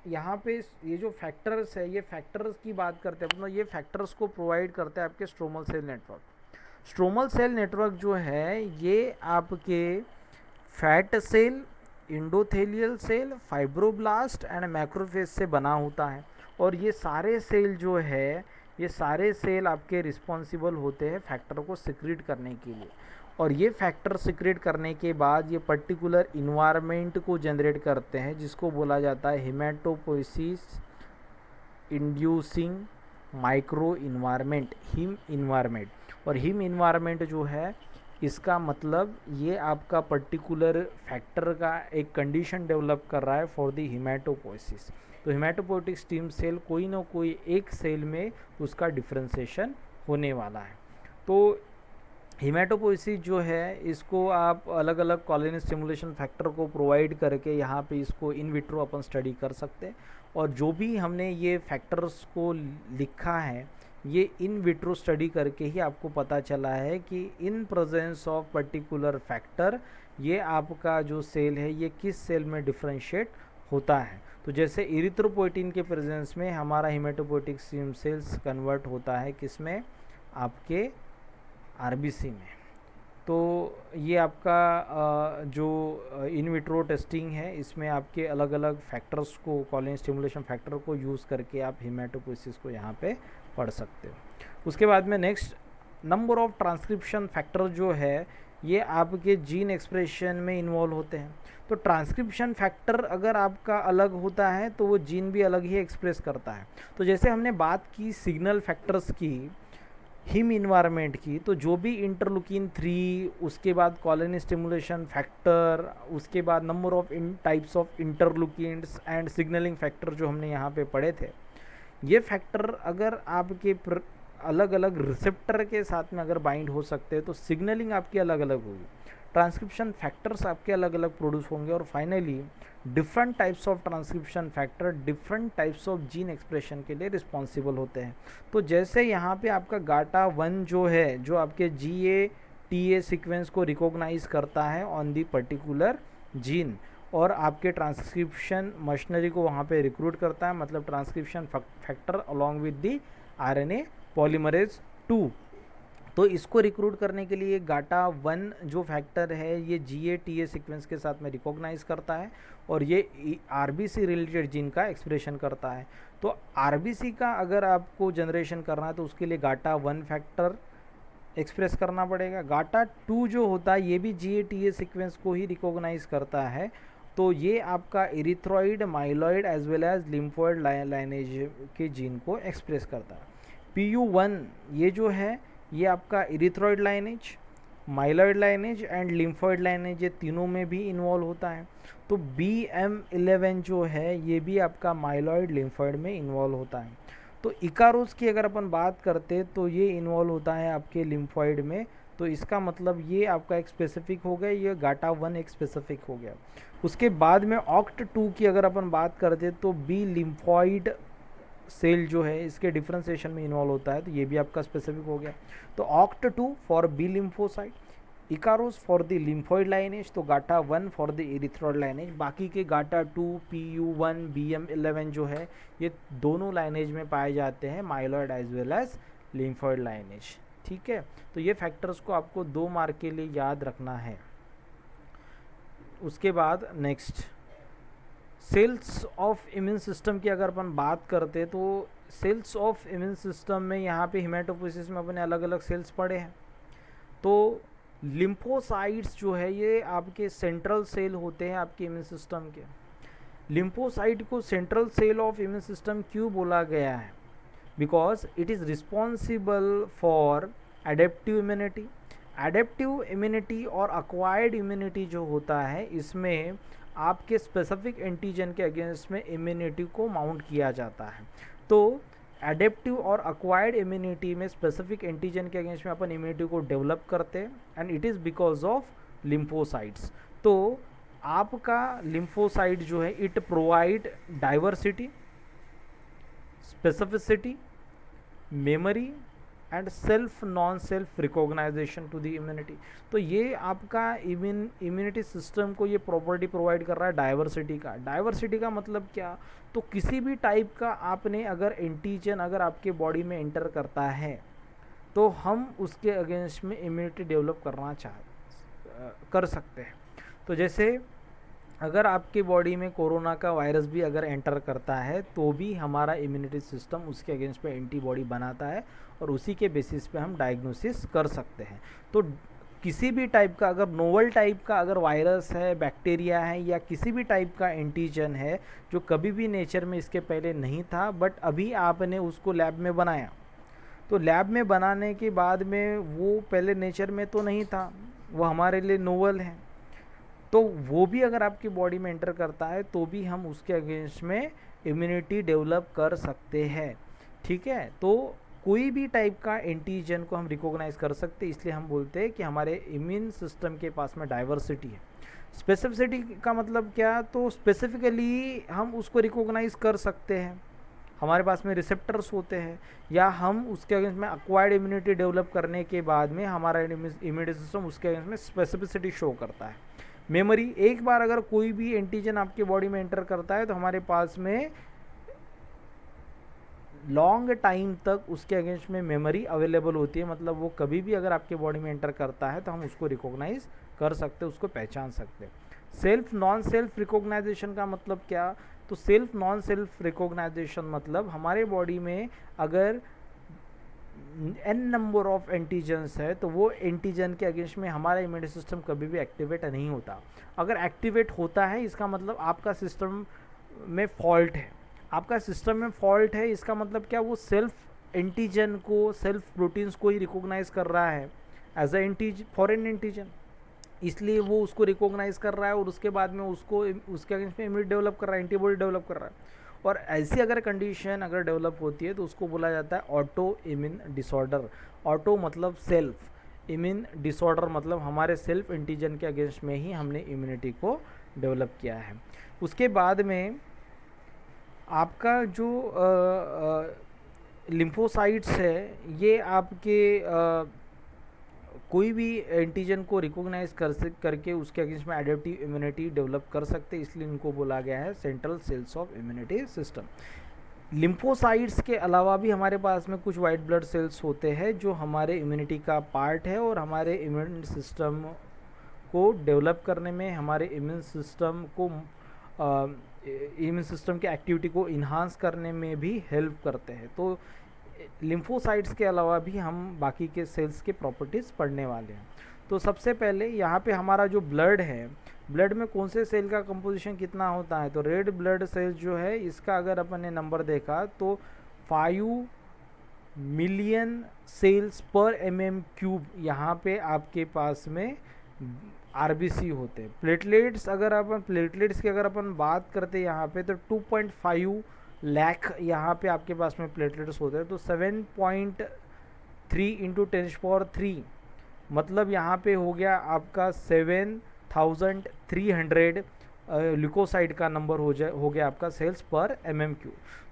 यहाँ पे ये जो फैक्टर्स है, ये फैक्टर्स की बात करते हैं अपना, ये फैक्टर्स को प्रोवाइड करते हैं आपके stromal cell network. Stromal cell network जो है ये आपके fat cell, endothelial cell, fibroblast and macrophage से बना होता है। और ये सारे सेल जो है, ये सारे सेल आपके रिस्पॉन्सिबल होते हैं फैक्टर को सिक्रीट करने के लिए। और ये फैक्टर सिक्रेट करने के बाद ये पर्टिकुलर इन्वायरमेंट को जनरेट करते हैं, जिसको बोला जाता है hematopoiesis inducing micro environment, HIM environment. और हिम इन्वायरमेंट जो है, इसका मतलब ये आपका पर्टिकुलर फैक्टर का एक कंडीशन डेवलप कर रहा है फॉर द हेमेटोपोइसिस। तो हेमेटोपोइटिक स्टेम सेल कोई ना कोई एक सेल में उसका डिफ्रेंसिएशन होने वाला है। तो हेमेटोपोइसिस जो है, इसको आप अलग अलग कॉलोनी स्टिमुलेशन फैक्टर को प्रोवाइड करके यहाँ पे इसको इन विट्रो अपन स्टडी कर सकते हैं। और जो भी हमने ये फैक्टर्स को लिखा है, ये इन विट्रो स्टडी करके ही आपको पता चला है कि इन प्रेजेंस ऑफ पर्टिकुलर फैक्टर ये आपका जो सेल है ये किस सेल में डिफ्रेंशिएट होता है। तो जैसे इरिथ्रोपोइटिन के प्रेजेंस में हमारा हेमेटोपोइटिक स्टेम सेल्स कन्वर्ट होता है किसमें, आपके आरबीसी में। तो ये आपका जो इन विट्रो टेस्टिंग है, इसमें आपके अलग अलग फैक्टर्स को, कॉलोनी स्टिमुलेशन फैक्टर को यूज़ करके आप हेमेटोपोइसिस को यहाँ पे पढ़ सकते हो। उसके बाद में next, number of transcription factor जो है ये आपके जीन एक्सप्रेशन में इन्वॉल्व होते हैं। तो ट्रांसक्रिप्शन फैक्टर अगर आपका अलग होता है तो वो जीन भी अलग ही एक्सप्रेस करता है। तो जैसे हमने बात की सिग्नल फैक्टर्स की, हिम इन्वायरमेंट की, तो जो भी इंटरलुकिन 3, उसके बाद कॉलोनी स्टिमुलेशन फैक्टर, उसके बाद number of types of interleukins and signalling factor जो हमने यहाँ पे पढ़े थे, ये फैक्टर अगर आपके अलग अलग रिसेप्टर के साथ में अगर बाइंड हो सकते हैं तो सिग्नलिंग आपकी अलग अलग होगी, ट्रांसक्रिप्शन फैक्टर्स आपके अलग अलग प्रोड्यूस होंगे। और finally different types of transcription factor different types of gene expression के लिए रिस्पॉन्सिबल होते हैं। तो जैसे यहाँ पे आपका गाटा 1 जो है, जो आपके GATA सीक्वेंस को रिकॉग्नाइज करता है ऑन दी पर्टिकुलर जीन, और आपके ट्रांसक्रिप्शन मशीनरी को वहाँ पे रिक्रूट करता है, मतलब transcription factor along with the RNA polymerase 2। तो इसको रिक्रूट करने के लिए गाटा 1 जो फैक्टर है ये GATA सीक्वेंस के साथ में रिकॉग्नाइज करता है और ये RBC रिलेटेड जीन का एक्सप्रेशन करता है। तो RBC का अगर आपको जनरेशन करना है तो उसके लिए गाटा 1 फैक्टर एक्सप्रेस करना पड़ेगा। गाटा 2 जो होता है ये भी GATA सीक्वेंस को ही रिकॉग्नाइज करता है। तो ये आपका erythroid, myeloid as well as lymphoid lineage के जीन को एक्सप्रेस करता है। PU1 ये जो है ये आपका erythroid lineage, myeloid lineage and lymphoid lineage, ये तीनों में भी इन्वॉल्व होता है। तो BM11 जो है ये भी आपका माइलॉइड लिम्फोइड में इन्वॉल्व होता है। तो इकारोस की अगर अपन बात करते तो ये इन्वॉल्व होता है आपके लिम्फोइड में। तो इसका मतलब ये आपका एक स्पेसिफिक हो गया, ये गाटा 1 एक स्पेसिफिक हो गया। उसके बाद में OCT2 की अगर अपन बात करते तो बी लिम्फोइड सेल जो है इसके डिफ्रेंसिएशन में इन्वॉल्व होता है, तो ये भी आपका स्पेसिफिक हो गया। तो OCT2 for B lymphocyte, Ikaros for the lymphoid lineage, तो GATA 1 for the erythroid lineage. बाकी के गाटा 2, PU1, BM11 जो है ये दोनों लाइनेज में पाए जाते हैं, myeloid as well as lymphoid lineage. ठीक है, तो ये फैक्टर्स को आपको 2 मार्क के लिए याद रखना है। उसके बाद next, cells of immune system की अगर अपन बात करते तो सेल्स ऑफ इम्यून सिस्टम में यहाँ पे हेमेटोपोइसिस में अपने अलग अलग सेल्स पड़े हैं। तो लिम्फोसाइट्स जो है ये आपके सेंट्रल सेल होते हैं आपके इम्यून सिस्टम के। लिम्फोसाइट को central cell of immune system क्यों बोला गया है? Because it is responsible for adaptive immunity. Adaptive immunity और अक्वायर्ड इम्यूनिटी जो होता है इसमें आपके स्पेसिफिक एंटीजन के अगेंस्ट में इम्यूनिटी को माउंट किया जाता है। तो एडेप्टिव और अक्वायर्ड इम्यूनिटी में स्पेसिफिक एंटीजन के अगेंस्ट में अपन इम्यूनिटी को डेवलप करते हैं and it is because of lymphocytes. तो आपका लिम्फोसाइट जो है it provide diversity, specificity, memory and self non self recognization to the immunity. तो ये आपका इम्यूनिटी सिस्टम को ये प्रॉपर्टी प्रोवाइड कर रहा है डाइवर्सिटी का। डाइवर्सिटी का मतलब क्या, तो किसी भी टाइप का आपने अगर एंटीजन अगर आपके बॉडी में एंटर करता है तो हम उसके अगेंस्ट में इम्यूनिटी डेवलप कर सकते हैं। तो जैसे अगर आपके बॉडी में कोरोना का वायरस भी अगर एंटर करता है तो भी हमारा इम्यूनिटी सिस्टम उसके अगेंस्ट पे एंटीबॉडी बनाता है और उसी के बेसिस पे हम डायग्नोसिस कर सकते हैं। तो किसी भी टाइप का अगर नोवल टाइप का अगर वायरस है, बैक्टीरिया है या किसी भी टाइप का एंटीजन है जो कभी भी नेचर में इसके पहले नहीं था बट अभी आपने उसको लैब में बनाया, तो लैब में बनाने के बाद में वो पहले नेचर में तो नहीं था, वो हमारे लिए नोवल है, तो वो भी अगर आपकी बॉडी में एंटर करता है तो भी हम उसके अगेंस्ट में इम्यूनिटी डेवलप कर सकते हैं। ठीक है, तो कोई भी टाइप का एंटीजन को हम रिकॉग्नाइज कर सकते हैं, इसलिए हम बोलते हैं कि हमारे इम्यून सिस्टम के पास में डाइवर्सिटी है। स्पेसिफिसिटी का मतलब क्या, तो स्पेसिफिकली हम उसको रिकॉग्नाइज कर सकते हैं, हमारे पास में रिसेप्टर्स होते हैं, या हम उसके अगेंस्ट में अक्वायर्ड इम्यूनिटी डेवलप करने के बाद में हमारा इम्यूनिटी सिस्टम उसके अगेंस्ट में स्पेसिफिसिटी शो करता है। मेमोरी, एक बार अगर कोई भी एंटीजन आपके बॉडी में एंटर करता है तो हमारे पास में लॉन्ग टाइम तक उसके अगेंस्ट में मेमोरी अवेलेबल होती है, मतलब वो कभी भी अगर आपके बॉडी में एंटर करता है तो हम उसको रिकॉग्नाइज कर सकते हैं, उसको पहचान सकते हैं। सेल्फ नॉन सेल्फ रिकॉग्नाइजेशन का मतलब क्या, तो सेल्फ नॉन सेल्फ रिकॉग्नाइजेशन मतलब हमारे बॉडी में अगर n नंबर ऑफ एंटीजन्स है तो वो एंटीजन के अगेंस्ट में हमारा इम्यूनिटी सिस्टम कभी भी एक्टिवेट नहीं होता। अगर एक्टिवेट होता है इसका मतलब आपका सिस्टम में फॉल्ट है, आपका सिस्टम में फॉल्ट है, इसका मतलब क्या, वो सेल्फ एंटीजन को, सेल्फ प्रोटीन्स को ही रिकॉग्नाइज कर रहा है एज अ फॉरेन एंटीजन, इसलिए वो उसको रिकॉग्नाइज कर रहा है और उसके बाद में उसको उसके अगेंस्ट में इम्यूनिटी डेवलप कर रहा है, एंटीबॉडी डेवलप कर रहा है। और ऐसी अगर कंडीशन अगर डेवलप होती है तो उसको बोला जाता है ऑटो इम्यून डिसऑर्डर। ऑटो मतलब सेल्फ, इम्यून डिसऑर्डर मतलब हमारे सेल्फ एंटीजन के अगेंस्ट में ही हमने इम्यूनिटी को डेवलप किया है। उसके बाद में आपका जो लिम्फोसाइट्स है ये आपके कोई भी एंटीजन को रिकॉग्नाइज करके उसके अगेंस्ट में एडेप्टिव इम्यूनिटी डेवलप कर सकते हैं, इसलिए इनको बोला गया है central cells of immunity system. Lymphocytes के अलावा भी हमारे पास में कुछ वाइट ब्लड सेल्स होते हैं जो हमारे इम्यूनिटी का पार्ट है और हमारे इम्यून सिस्टम को डेवलप करने में, हमारे इम्यून सिस्टम को इम्यून सिस्टम की एक्टिविटी को इन्हांस करने में भी हेल्प करते हैं। तो लिम्फोसाइट्स के अलावा भी हम बाकी के सेल्स के प्रॉपर्टीज़ पढ़ने वाले हैं। तो सबसे पहले यहाँ पे हमारा जो ब्लड है, ब्लड में कौन से सेल का कंपोजिशन कितना होता है, तो रेड ब्लड सेल जो है इसका अगर अपन ने नंबर देखा तो 5 मिलियन सेल्स पर mm³ यहाँ पे आपके पास में आरबीसी होते हैं। प्लेटलेट्स की अगर अपन बात करते हैं यहाँ पे तो 2.5 लाख यहाँ पे आपके पास में प्लेटलेट्स होते हैं। तो 7.3 इंटू 10⁻³ मतलब यहाँ पे हो गया आपका 7300 ल्यूकोसाइड का नंबर हो गया आपका सेल्स पर mm³।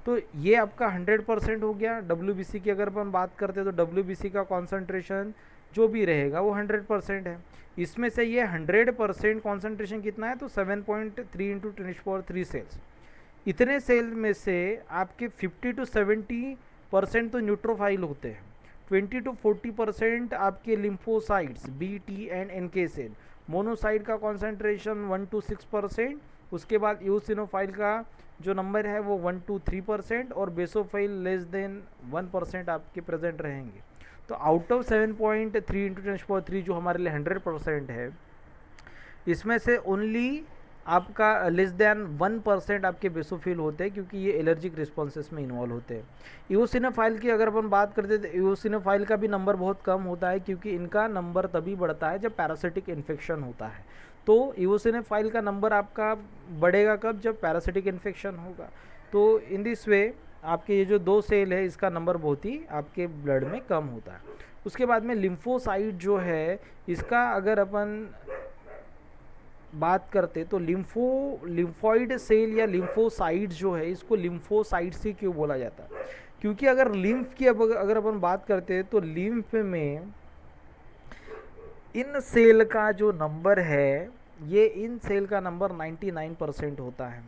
तो ये आपका 100% हो गया। WBC की अगर अपन बात करते हैं तो WBC का कॉन्सेंट्रेशन जो भी रहेगा वो 100% है। इसमें से ये 100% कॉन्सेंट्रेशन कितना है, तो 7.3 इंटू 10⁻³ सेल्स। इतने सेल में से आपके 50 to 70% तो न्यूट्रोफाइल होते हैं, 20 to 40% आपके lymphocytes BT and NK cell. Monocyte का कॉन्सेंट्रेशन 1 to 6%, उसके बाद यूसिनोफाइल का जो नंबर है वो 1 to 3% और बेसोफाइल लेस देन 1% आपके प्रेजेंट रहेंगे। तो आउट ऑफ 7.3 इंटू 10⁻³ जो हमारे लिए 100% है, इसमें से ओनली आपका लेस देन 1% आपके बेसोफिल होते हैं, क्योंकि ये एलर्जिक रिस्पॉन्सेस में इन्वॉल्व होते हैं। इओसिनोफाइल की अगर अपन बात करते हैं तो इओसिनोफाइल का भी नंबर बहुत कम होता है, क्योंकि इनका नंबर तभी बढ़ता है जब पैरासिटिक इन्फेक्शन होता है। तो इओसिनोफाइल का नंबर आपका बढ़ेगा कब? जब पैरासिटिक इन्फेक्शन होगा। तो इन दिस वे आपके ये जो 2 सेल है इसका नंबर बहुत ही आपके ब्लड में कम होता है। उसके बाद में लिम्फोसाइट जो है, इसका अगर अपन बात करते तो लिम्फॉइड सेल या लिम्फोसाइट जो है, इसको लिम्फोसाइट से क्यों बोला जाता है? क्योंकि अगर लिम्फ की अगर अपन बात करते हैं तो लिम्फ में इन सेल का जो नंबर है, ये इन सेल का नंबर 99% होता है।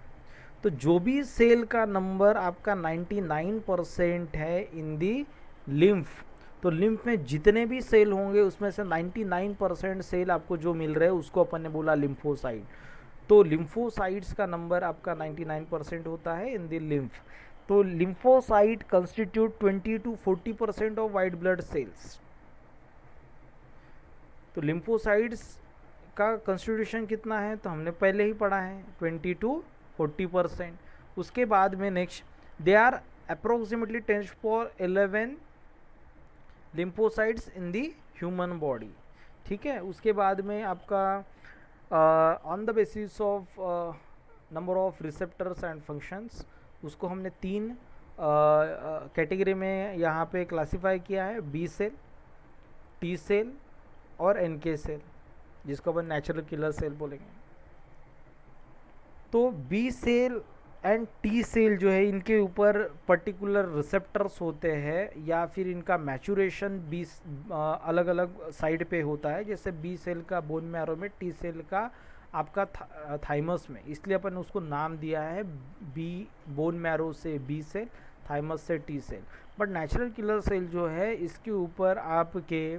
तो जो भी सेल का नंबर आपका 99% है इन दी लिम्फ, तो लिम्फ में जितने भी सेल होंगे उसमें से 99% सेल आपको जो मिल रहे हैं उसको अपन ने बोला लिम्फोसाइट। तो लिम्फोसाइट्स का नंबर आपका 99% होता है इन दी लिम्फ। तो lymphocyte constitute 20 to 40% of white blood cells. तो लिम्फोसाइट्स का कंस्टिट्यूशन कितना है तो हमने पहले ही पढ़ा है, 20 to 40%। उसके बाद में next, they are approximately 10^11 lymphocytes in the human body. ठीक है। उसके बाद में आपका on the basis of number of receptors and functions, उसको हमने 3 कैटेगरी में यहाँ पे क्लासिफाई किया है, बी सेल, टी सेल और एनके सेल, जिसको अपन नेचुरल किलर सेल बोलेंगे। तो B cell and T cell जो है, इनके ऊपर पर्टिकुलर रिसेप्टर्स होते हैं या फिर इनका मैचुरेशन अलग अलग साइड पे होता है। जैसे बी सेल का बोन मैरो में, टी सेल का आपका थाइमस में, इसलिए अपन उसको नाम दिया है बी, बोन मैरो से बी सेल, थाइमस से T cell. But natural killer cell जो है, इसके ऊपर आपके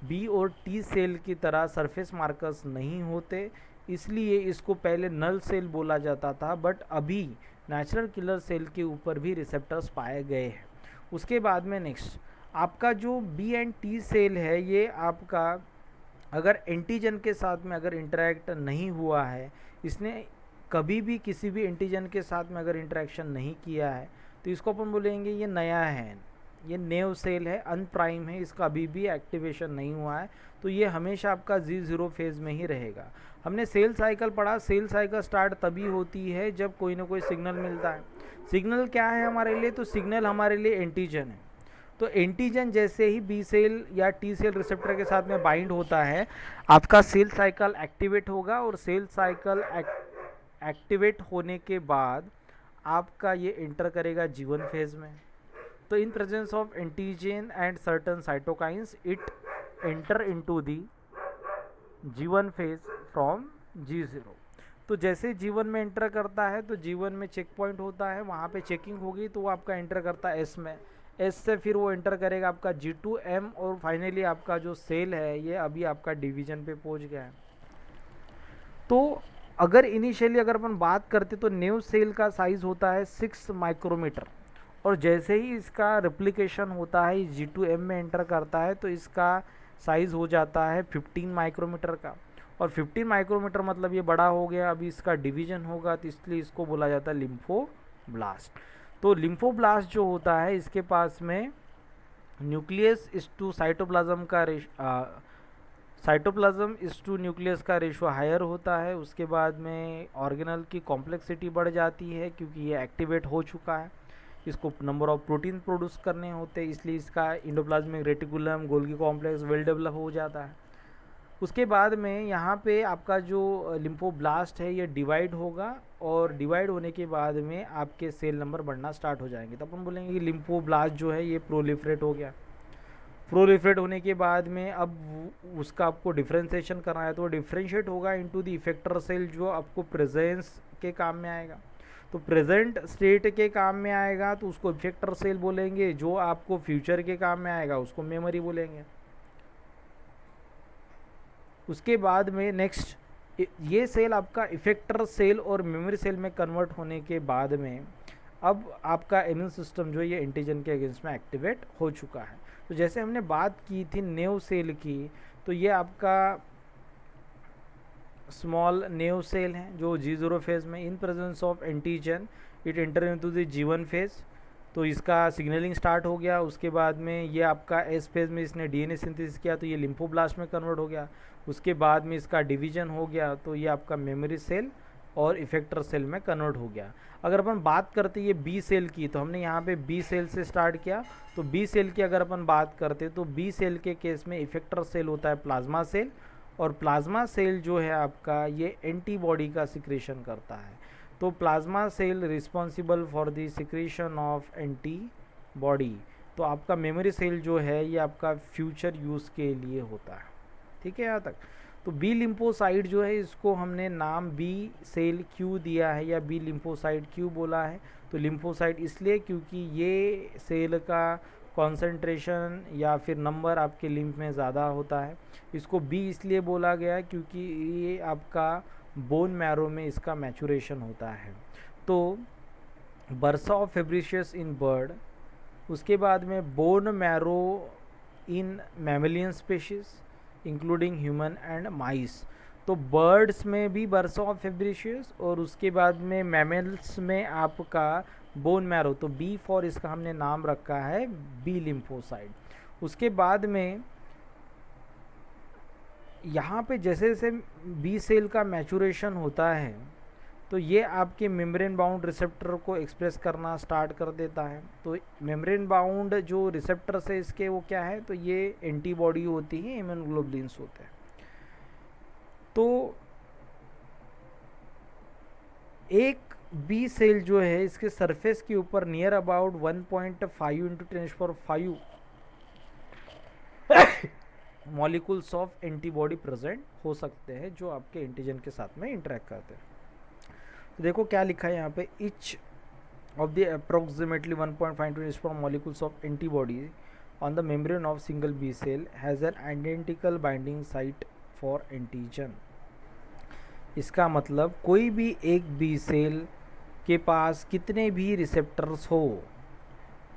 बी और टी सेल की तरह सरफेस मार्कर्स नहीं होते, इसलिए इसको पहले नल सेल बोला जाता था। बट अभी नेचुरल किलर सेल के ऊपर भी रिसेप्टर्स पाए गए हैं। उसके बाद में नेक्स्ट, आपका जो बी एंड टी सेल है, ये आपका अगर एंटीजन के साथ में अगर इंटरेक्ट नहीं हुआ है, इसने कभी भी किसी भी एंटीजन के साथ में अगर इंटरेक्शन नहीं किया है, तो इसको अपन बोलेंगे ये नया है, ये नेव सेल है, अनप्राइम है, इसका अभी भी एक्टिवेशन नहीं हुआ है। तो ये हमेशा आपका G0 फेज में ही रहेगा। हमने सेल साइकिल पढ़ा, सेल साइकिल स्टार्ट तभी होती है जब कोई ना कोई सिग्नल मिलता है। सिग्नल क्या है हमारे लिए? तो सिग्नल हमारे लिए एंटीजन है। तो एंटीजन जैसे ही बी सेल या टी सेल रिसेप्टर के साथ में बाइंड होता है, आपका सेल साइकिल एक्टिवेट होगा, और सेल साइकिल एक्टिवेट होने के बाद आपका ये एंटर करेगा G1 फेज में। तो in presence of antigen and certain cytokines, it enter into the G1 phase from G0। तो जैसे G1 में एंटर करता है तो G1 में चेक पॉइंट होता है, वहाँ पे चेकिंग होगी तो वो आपका एंटर करता है S में, S से फिर वो एंटर करेगा आपका G2 M, और फाइनली आपका जो सेल है ये अभी आपका डिवीजन पे पहुँच गया है। तो अगर इनिशियली अगर अपन बात करते तो न्यू सेल का साइज होता है 6 माइक्रोमीटर, और जैसे ही इसका रिप्लिकेशन होता है, G2M में एंटर करता है, तो इसका साइज़ हो जाता है 15 माइक्रोमीटर का। और 15 माइक्रोमीटर मतलब ये बड़ा हो गया, अभी इसका डिवीजन होगा, तो इसलिए इसको बोला जाता है लिम्फोब्लास्ट। तो लिम्फोब्लास्ट जो होता है, इसके पास में न्यूक्लियस इस टू साइटोप्लाज्म का साइटोप्लाज्म इस टू न्यूक्लियस का रेशो हायर होता है। उसके बाद में ऑर्गेनल की कॉम्प्लेक्सिटी बढ़ जाती है, क्योंकि ये एक्टिवेट हो चुका है, इसको नंबर ऑफ प्रोटीन प्रोड्यूस करने होते हैं, इसलिए इसका endoplasmic reticulum, Golgi complex well develop हो जाता है। उसके बाद में यहाँ पे आपका जो लिम्फोब्लास्ट है ये डिवाइड होगा, और डिवाइड होने के बाद में आपके सेल नंबर बढ़ना स्टार्ट हो जाएंगे। तो अपन बोलेंगे कि लिम्फोब्लास्ट जो है ये प्रोलिफरेट हो गया। प्रोलिफरेट होने के बाद में अब उसका आपको डिफ्रेंशिएशन करना है, तो डिफ्रेंशिएट होगा इनटू द इफेक्टर सेल, जो आपको प्रेजेंस के काम में आएगा। तो प्रेजेंट स्टेट के काम में आएगा तो उसको इफेक्टर सेल बोलेंगे, जो आपको फ्यूचर के काम में आएगा उसको मेमोरी बोलेंगे। उसके बाद में नेक्स्ट, ये सेल आपका इफेक्टर सेल और मेमोरी सेल में कन्वर्ट होने के बाद में अब आपका इम्यून सिस्टम जो ये एंटीजन के अगेंस्ट में एक्टिवेट हो चुका है। तो जैसे हमने बात की थी नेव सेल की, तो ये आपका स्मॉल नेव सेल हैं जो G0 फेज में, इन presence of antigen it enter into the G1 phase, तो इसका सिग्नलिंग स्टार्ट हो गया। उसके बाद में ये आपका एस फेज में इसने डीएनए सिंथेसिस किया तो ये लिम्फोब्लास्ट में कन्वर्ट हो गया। उसके बाद में इसका डिवीजन हो गया तो ये आपका मेमोरी सेल और इफेक्टर सेल में कन्वर्ट हो गया। अगर अपन बात करते ये बी सेल की, तो हमने यहाँ पे बी सेल से स्टार्ट किया, तो बी सेल की अगर अपन बात करते तो बी सेल के केस में इफेक्टर सेल होता है प्लाज्मा सेल, और प्लाज्मा सेल जो है आपका ये एंटीबॉडी का सिक्रेशन करता है। तो plasma cell responsible for the secretion of antibody. तो आपका मेमोरी सेल जो है ये आपका फ्यूचर यूज़ के लिए होता है। ठीक है यहाँ तक। तो बी लिम्फोसाइट जो है इसको हमने नाम बी सेल क्यों दिया है या बी लिम्फोसाइट क्यों बोला है, तो लिम्फोसाइट इसलिए क्योंकि ये सेल का कॉन्सेंट्रेशन या फिर नंबर आपके लिम्फ में ज़्यादा होता है। इसको बी इसलिए बोला गया क्योंकि ये आपका बोन मैरो में इसका मैचुरेशन होता है। तो bursa of Fabricius in bird, उसके बाद में bone marrow in mammalian species including human and mice. तो बर्ड्स में भी बर्सा ऑफ फेब्रिशियस और उसके बाद में मैमल्स में आपका बोन मैरो, तो बी फॉर इसका हमने नाम रखा है बी लिम्फोसाइट। उसके बाद में यहाँ पे जैसे जैसे बी सेल का मैचुरेशन होता है तो ये आपके मेम्ब्रेन बाउंड रिसेप्टर को एक्सप्रेस करना स्टार्ट कर देता है। तो मेम्ब्रेन बाउंड जो रिसेप्टर्स है इसके वो क्या है, तो ये एंटीबॉडी होती है, इम्यूनोग्लोबुलिन्स होते हैं। तो एक बी सेल जो है इसके सरफेस के ऊपर near about 1.5 into 10⁵ molecules of antibody present हो सकते हैं जो आपके एंटीजन के साथ में इंटरेक्ट करते हैं। तो देखो क्या लिखा है यहाँ पे, each of the approximately 1.5 molecules of antibody on the membrane of single B cell has an identical binding site for antigen. इसका मतलब कोई भी एक बी सेल के पास कितने भी रिसेप्टर्स हो,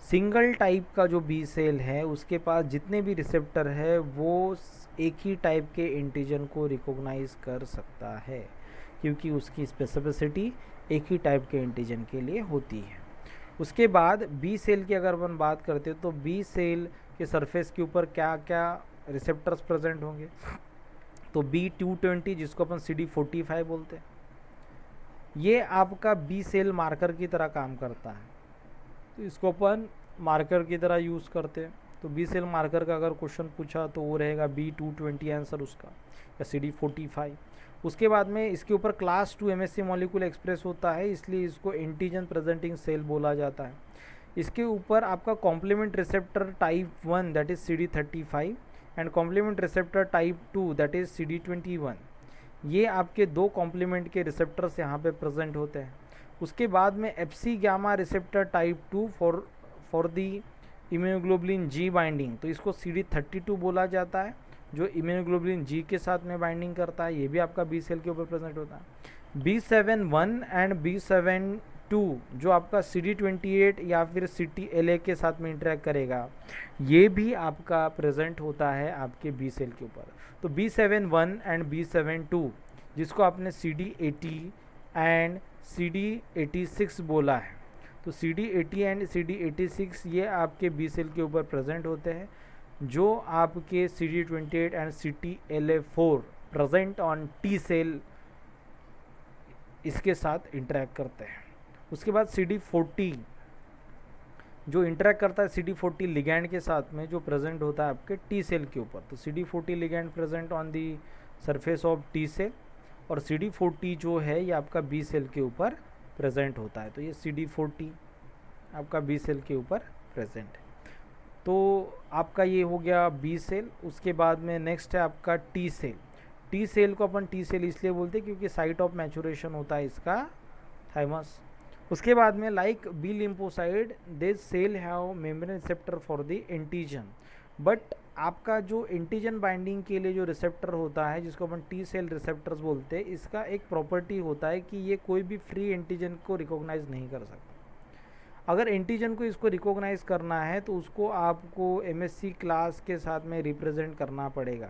सिंगल टाइप का जो बी सेल है उसके पास जितने भी रिसेप्टर है वो एक ही टाइप के एंटीजन को रिकॉग्नाइज कर सकता है, क्योंकि उसकी स्पेसिफिसिटी एक ही टाइप के एंटीजन के लिए होती है। उसके बाद बी सेल की अगर अपन बात करते हैं तो बी सेल के सरफेस के ऊपर क्या क्या रिसेप्टर्स प्रेजेंट होंगे, तो B220 जिसको अपन CD45 बोलते हैं, ये आपका बी सेल मार्कर की तरह काम करता है, तो इसको अपन मार्कर की तरह यूज़ करते हैं। तो बी सेल मार्कर का अगर क्वेश्चन पूछा तो वो रहेगा B220 आंसर उसका, या CD45। उसके बाद में इसके ऊपर क्लास 2 MSC मॉलिक्यूल एक्सप्रेस होता है, इसलिए इसको एंटीजन प्रेजेंटिंग सेल बोला जाता है। इसके ऊपर आपका complement receptor type 1 that is CD35 and complement receptor type 2 that is CD21, ये आपके दो कॉम्प्लीमेंट के रिसेप्टर्स यहाँ पे प्रेजेंट होते हैं। उसके बाद में FC gamma receptor type 2 for the immunoglobulin G binding, तो इसको CD32 बोला जाता है जो इम्यूनोग्लोबुलिन G के साथ में बाइंडिंग करता है, ये भी आपका बी सेल के ऊपर प्रेजेंट होता है। B71 एंड B72 जो आपका CD28 या फिर CTLA के साथ में इंटरेक्ट करेगा, ये भी आपका प्रेजेंट होता है आपके बी सेल के ऊपर। तो B71 एंड B72 जिसको आपने CD80 एंड CD86 बोला है, तो CD80 एंड CD86 ये आपके बी सेल के ऊपर प्रेजेंट होते हैं, जो आपके CD28 and CTLA4 present on T cell इसके साथ इंटरेक्ट करते हैं। उसके बाद CD40 जो इंटरेक्ट करता है CD40 लिगैंड के साथ में, जो प्रेजेंट होता है आपके टी सेल के ऊपर, तो CD40 ligand present on the surface of T cell, और CD40 जो है ये आपका बी सेल के ऊपर प्रेजेंट होता है। तो ये CD40 आपका बी सेल के ऊपर प्रेजेंट है। तो आपका ये हो गया बी सेल। उसके बाद में नेक्स्ट है आपका टी सेल। टी सेल को अपन टी सेल इसलिए बोलते हैं क्योंकि साइट ऑफ मैचुरेशन होता है इसका थाइमस। उसके बाद में like B lymphocyte this cell have membrane receptor for the antigen, but आपका जो एंटीजन बाइंडिंग के लिए जो रिसेप्टर होता है जिसको अपन टी सेल रिसेप्टर्स बोलते हैं, इसका एक प्रॉपर्टी होता है कि ये कोई भी फ्री एंटीजन को रिकॉग्नाइज नहीं कर सकता। अगर एंटीजन को इसको रिकॉग्नाइज करना है तो उसको आपको MSC क्लास के साथ में रिप्रेजेंट करना पड़ेगा।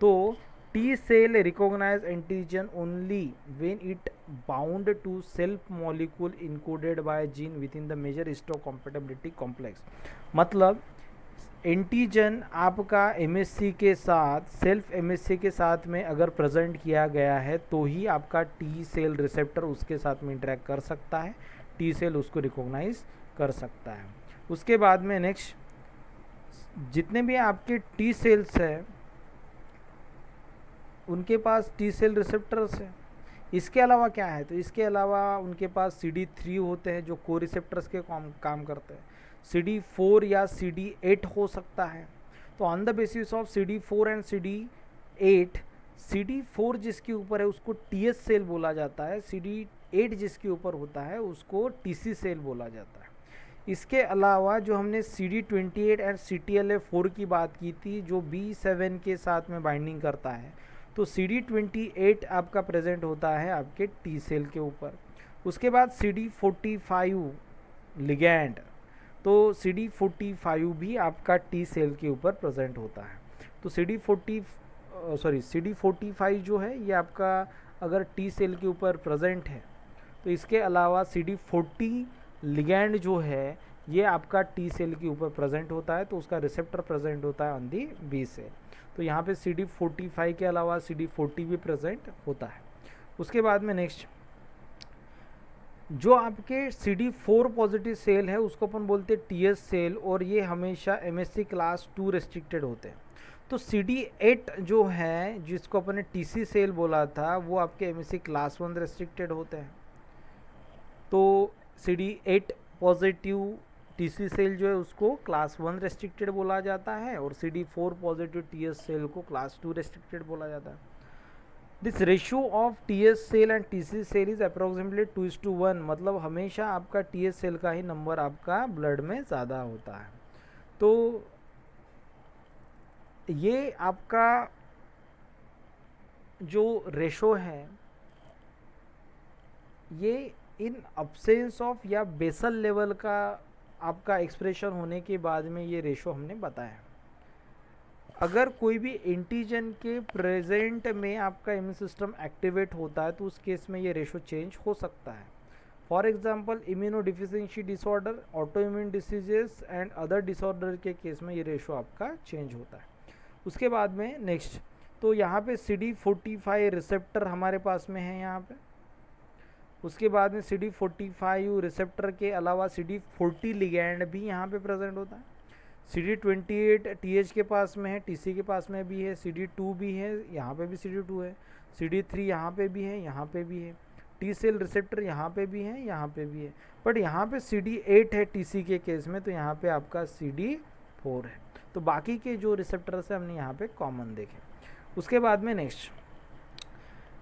तो T cell recognize antigen only when it bound to self molecule encoded by gene within the major histocompatibility complex. मतलब एंटीजन आपका एमएससी के साथ सेल्फ एमएससी के साथ में अगर प्रेजेंट किया गया है तो ही आपका टी सेल रिसेप्टर उसके साथ में इंटरेक्ट कर सकता है, टी सेल उसको रिकॉग्नाइज कर सकता है. उसके बाद में नेक्स्ट, जितने भी आपके टी सेल्स हैं उनके पास टी सेल रिसेप्टर्स हैं. इसके अलावा क्या है, तो इसके अलावा उनके पास CD3 होते हैं जो को रिसेप्टर्स के काम करते हैं. CD4 या CD8 हो सकता है. तो on the basis of CD4 and CD8, CD4 जिसके ऊपर है उसको TS सेल बोला जाता है, CD8 जिसके ऊपर होता है उसको TC सेल बोला जाता है. इसके अलावा जो हमने CD28 एंड CTLA4 की बात की थी जो B7 के साथ में बाइंडिंग करता है, तो CD28 आपका प्रेजेंट होता है आपके टी सेल के ऊपर. उसके बाद CD45 लिगैंड, तो CD45 भी आपका टी सेल के ऊपर प्रेजेंट होता है. तो CD45 जो है ये आपका अगर टी सेल के ऊपर प्रेजेंट है, तो इसके अलावा CD40 लिगैंड जो है ये आपका टी सेल के ऊपर प्रेजेंट होता है, तो उसका रिसेप्टर प्रेजेंट होता है ऑन दी बी सेल. तो यहाँ पे CD45 के अलावा CD40 भी प्रेजेंट होता है. उसके बाद में नेक्स्ट, जो आपके CD4 पॉजिटिव सेल है उसको अपन बोलते हैं TS सेल, और ये हमेशा MSC क्लास 2 रेस्ट्रिक्टेड होते हैं. तो CD8 जो है जिसको अपन ने TC सेल बोला था वो आपके MSC क्लास 1 रेस्ट्रिक्टेड होते हैं. तो CD8 पॉजिटिव TC सेल जो है उसको क्लास 1 रेस्ट्रिक्टेड बोला जाता है, और CD4 पॉजिटिव TS सेल को क्लास 2 रेस्ट्रिक्टेड बोला जाता है. This ratio of TS cell and TC cell is approximately 2:1, मतलब हमेशा आपका TS सेल का ही नंबर आपका ब्लड में ज़्यादा होता है. तो ये आपका जो रेशो है ये इन अब्सेंस ऑफ या बेसल लेवल का आपका एक्सप्रेशन होने के बाद में ये रेशो हमने बताया. अगर कोई भी एंटीजन के प्रेजेंट में आपका इम्यून सिस्टम एक्टिवेट होता है तो उस केस में ये रेशो चेंज हो सकता है. For example immunodeficiency disorder, auto immune diseases and other disorder के केस में ये रेशो आपका चेंज होता है. उसके बाद में नेक्स्ट, तो यहाँ पे CD45 रिसेप्टर हमारे पास में है यहाँ पे. उसके बाद में CD45 रिसेप्टर के अलावा CD40 लिगैंड भी यहाँ पे प्रेजेंट होता है. CD28 TH के पास में है, TC के पास में भी है, CD2 भी है, यहाँ पे भी CD2 है, CD3 यहाँ पे भी है, यहाँ पे भी है, T सेल रिसेप्टर यहाँ पे भी है, यहाँ पे भी है. बट यहाँ पे CD8 है TC के केस में, तो यहाँ पे आपका CD4 है. तो बाकी के जो रिसेप्टर्स है हमने यहाँ पे कॉमन देखे. उसके बाद में नेक्स्ट,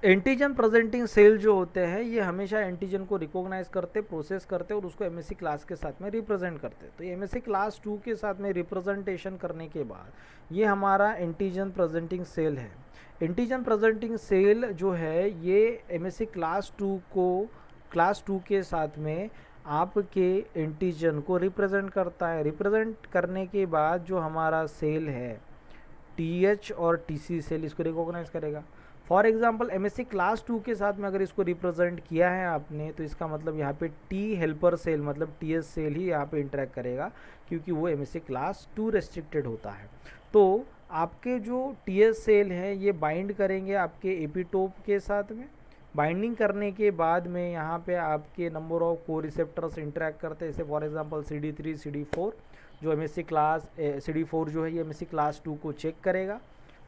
एंटीजन प्रेजेंटिंग सेल जो होते हैं ये हमेशा एंटीजन को रिकॉग्नाइज करते, प्रोसेस करते और उसको MSC क्लास के साथ में रिप्रेजेंट करते. तो ये MSC क्लास 2 के साथ में रिप्रेजेंटेशन करने के बाद ये हमारा एंटीजन प्रेजेंटिंग सेल है. एंटीजन प्रेजेंटिंग सेल जो है ये MSC क्लास 2 को क्लास 2 के साथ में आपके एंटीजन को रिप्रेजेंट करता है. रिप्रेजेंट करने के बाद जो हमारा सेल है TH और TC सेल इसको रिकॉग्नाइज करेगा. फॉर एग्जाम्पल MSC क्लास 2 के साथ में अगर इसको रिप्रेजेंट किया है आपने, तो इसका मतलब यहाँ पे T हेल्पर सेल मतलब TS सेल ही यहाँ पे इंटरेक्ट करेगा, क्योंकि वो MSC क्लास 2 रेस्ट्रिक्टेड होता है. तो आपके जो TS सेल हैं ये बाइंड करेंगे आपके एपिटोप के साथ में. बाइंडिंग करने के बाद में यहाँ पे आपके नंबर ऑफ को रिसेप्टर्स इंटरेक्ट करते हैं. जैसे फॉर एग्जाम्पल CD3 CD4 जो MSC क्लास CD4 जो है ये MSC क्लास 2 को चेक करेगा.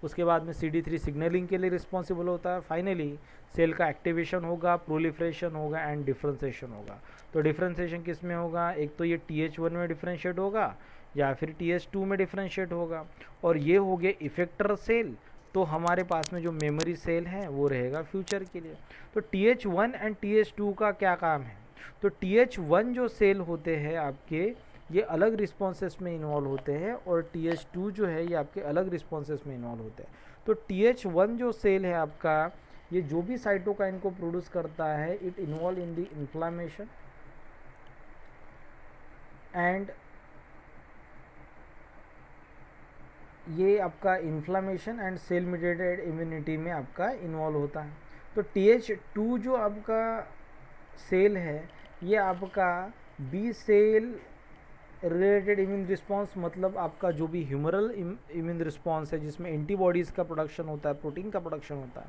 उसके बाद में CD3 सिग्नलिंग के लिए रिस्पॉन्सिबल होता है. फाइनली सेल का एक्टिवेशन होगा, प्रोलिफरेशन होगा एंड डिफ्रेंसिएशन होगा. तो डिफ्रेंसिएशन किस में होगा, एक तो ये TH1 में डिफ्रेंशिएट होगा या फिर TH2 में डिफ्रेंशिएट होगा. और ये हो गए इफेक्टर सेल. तो हमारे पास में जो मेमोरी सेल है वो रहेगा फ्यूचर के लिए. तो TH1 एंड TH2 का क्या काम है, तो TH1 जो सेल होते हैं आपके ये अलग रिस्पॉन्सेस में इन्वॉल्व होते हैं, और TH2 जो है ये आपके अलग रिस्पॉन्सेस में इन्वॉल्व होते हैं. तो TH1 जो सेल है आपका ये जो भी साइटोकाइन को प्रोड्यूस करता है it involve in the inflammation and ये आपका inflammation and cell mediated immunity में आपका इन्वॉल्व होता है। तो TH2 जो आपका सेल है ये आपका B cell related immune response, मतलब आपका जो भी ह्यूमरल इम्यून रिस्पॉन्स है जिसमें एंटीबॉडीज़ का प्रोडक्शन होता है, प्रोटीन का प्रोडक्शन होता है,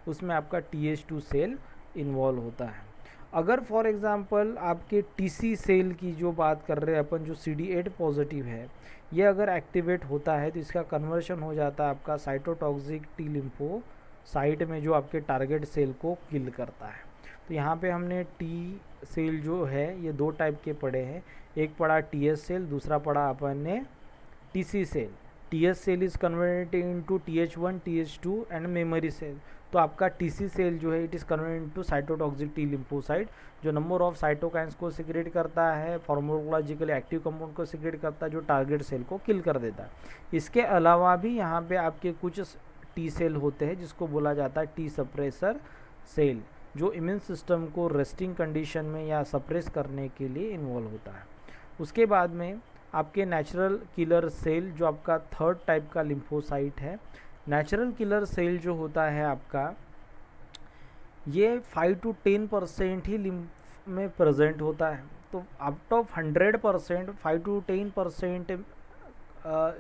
उसमें आपका TH2 सेल इन्वॉल्व होता है। अगर फॉर एग्जांपल आपके TC सेल की जो बात कर रहे हैं अपन, जो CD8 पॉजिटिव है, ये अगर एक्टिवेट होता है तो इसका कन्वर्शन हो जाता है आपका साइटोटॉक्सिक टी लिम्फोसाइट में, जो आपके टारगेट सेल को किल करता है। तो यहाँ पे हमने टी सेल जो है ये दो टाइप के पढ़े हैं, एक पढ़ा TS सेल, दूसरा पढ़ा अपन ने TC cell. TS cell is converted into TH1 TH2 and memory cell. तो आपका TC सेल जो है it is converted into cytotoxic T lymphocyte, जो नंबर ऑफ साइटोकाइंस को सिक्रेट करता है, फार्माकोलॉजिकली एक्टिव कंपाउंड को सिक्रेट करता है, जो टारगेट सेल को किल कर देता है। इसके अलावा भी यहाँ पे आपके कुछ टी सेल होते हैं जिसको बोला जाता है टी सप्रेसर सेल, जो इम्यून सिस्टम को रेस्टिंग कंडीशन में या सप्रेस करने के लिए इन्वॉल्व होता है। उसके बाद में आपके नेचुरल किलर सेल, जो आपका थर्ड टाइप का लिम्फोसाइट है। नेचुरल किलर सेल जो होता है आपका, ये 5 to 10% ही लिम्फ में प्रेजेंट होता है। तो आउट ऑफ 100% 5 to 10%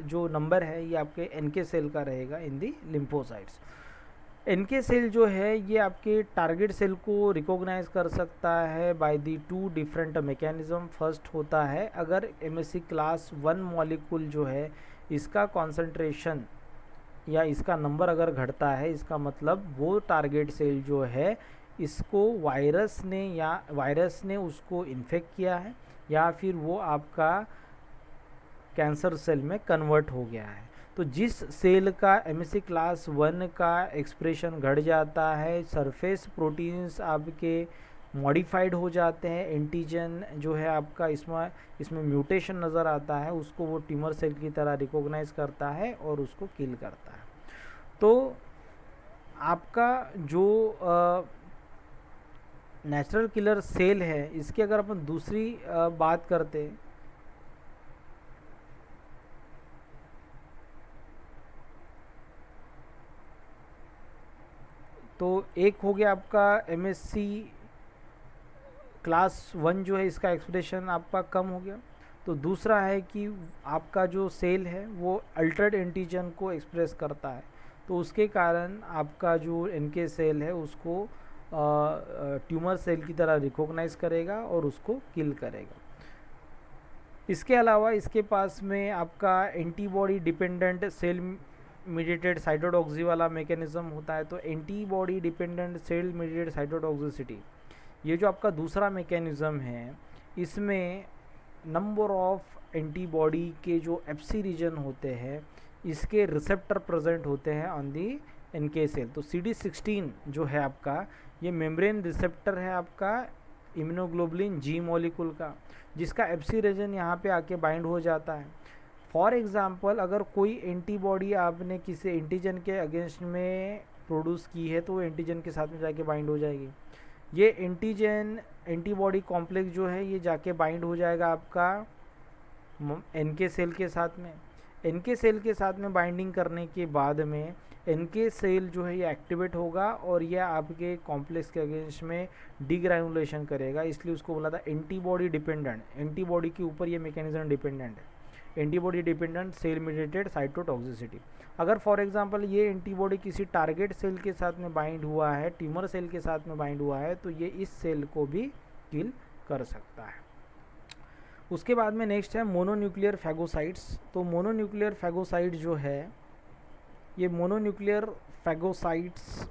जो नंबर है ये आपके NK सेल का रहेगा इन दी लिम्फोसाइट्स। NK सेल जो है ये आपके टारगेट सेल को रिकॉग्नाइज कर सकता है by the two different mechanism. First होता है, अगर MSC क्लास 1 मॉलिक्यूल जो है इसका कॉन्सेंट्रेशन या इसका नंबर अगर घटता है, इसका मतलब वो टारगेट सेल जो है इसको वायरस ने उसको इन्फेक्ट किया है, या फिर वो आपका कैंसर सेल में कन्वर्ट हो गया है। तो जिस सेल का MSC क्लास 1 का एक्सप्रेशन घट जाता है, सरफेस प्रोटीन्स आपके मॉडिफाइड हो जाते हैं, एंटीजन जो है आपका इसमें म्यूटेशन नज़र आता है, उसको वो ट्यूमर सेल की तरह रिकॉग्नाइज करता है और उसको किल करता है। तो आपका जो नेचुरल किलर सेल है, इसकी अगर अपन दूसरी बात करते हैं, तो एक हो गया आपका MSC क्लास 1 जो है इसका एक्सप्रेशन आपका कम हो गया। तो दूसरा है कि आपका जो सेल है वो अल्टर्ड एंटीजन को एक्सप्रेस करता है, तो उसके कारण आपका जो NK सेल है उसको ट्यूमर सेल की तरह रिकॉग्नाइज करेगा और उसको किल करेगा। इसके अलावा इसके पास में आपका antibody dependent cell mediated cytotoxicity वाला मैकेनिज्म होता है। तो antibody dependent cell mediated cytotoxicity, ये जो आपका दूसरा मैकेनिज्म है, इसमें नंबर ऑफ एंटीबॉडी के जो FC रीजन होते हैं इसके रिसेप्टर प्रेजेंट होते हैं ऑन दी NK सेल। तो CD16 जो है आपका, ये मेम्ब्रेन रिसेप्टर है आपका इम्यूनोग्लोबुलिन G मॉलिक्यूल का, जिसका FC रीजन यहाँ पे आके बाइंड हो जाता है। फॉर एग्ज़ाम्पल, अगर कोई एंटीबॉडी आपने किसी एंटीजन के अगेंस्ट में प्रोड्यूस की है तो वो एंटीजन के साथ में जाके बाइंड हो जाएगी। ये एंटीबॉडी कॉम्प्लेक्स जो है ये जाके बाइंड हो जाएगा आपका NK सेल के साथ में। NK सेल के साथ में बाइंडिंग करने के बाद में NK सेल जो है ये एक्टिवेट होगा और यह आपके कॉम्प्लेक्स के अगेंस्ट में डीग्रानुलेशन करेगा, इसलिए उसको बोला था एंटीबॉडी डिपेंडेंट। एंटीबॉडी के ऊपर ये मैकेनिज्म डिपेंडेंट है, antibody dependent cell mediated cytotoxicity. अगर फॉर एग्जांपल ये एंटीबॉडी किसी टारगेट सेल के साथ में बाइंड हुआ है, ट्यूमर सेल के साथ में बाइंड हुआ है, तो ये इस सेल को भी किल कर सकता है। उसके बाद में नेक्स्ट है मोनोन्यूक्लियर फैगोसाइट्स। तो मोनोन्यूक्लियर फैगोसाइट जो है, ये मोनोन्यूक्लियर फैगोसाइट्स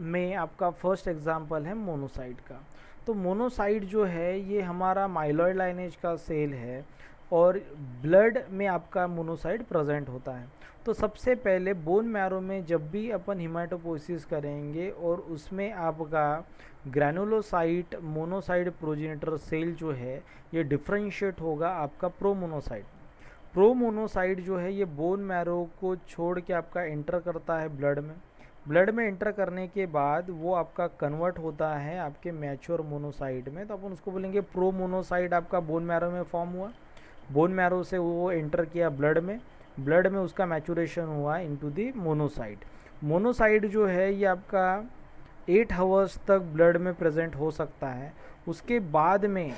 में आपका फर्स्ट एग्जांपल है मोनोसाइट का। तो मोनोसाइट जो है ये हमारा माइलॉइड लाइनेज का सेल है और ब्लड में आपका मोनोसाइट प्रेजेंट होता है। तो सबसे पहले बोन मैरो में जब भी अपन हिमाटोपोइसिस करेंगे और उसमें आपका ग्रैनुलोसाइट मोनोसाइट प्रोजेनिटर सेल जो है ये डिफ्रेंशिएट होगा आपका प्रोमोनोसाइट। प्रोमोनोसाइट जो है ये बोन मैरो को छोड़ के आपका एंटर करता है ब्लड में एंटर करने के बाद वो आपका कन्वर्ट होता है आपके मैच्योर मोनोसाइट में। तो अपन उसको बोलेंगे प्रोमोनोसाइट आपका बोन मैरो में फॉर्म हुआ, बोन मैरो से वो एंटर किया ब्लड में, ब्लड में उसका मैचुरेशन हुआ इनटू द मोनोसाइट। मोनोसाइट जो है ये आपका 8 आवर्स तक ब्लड में प्रेजेंट हो सकता है। उसके बाद में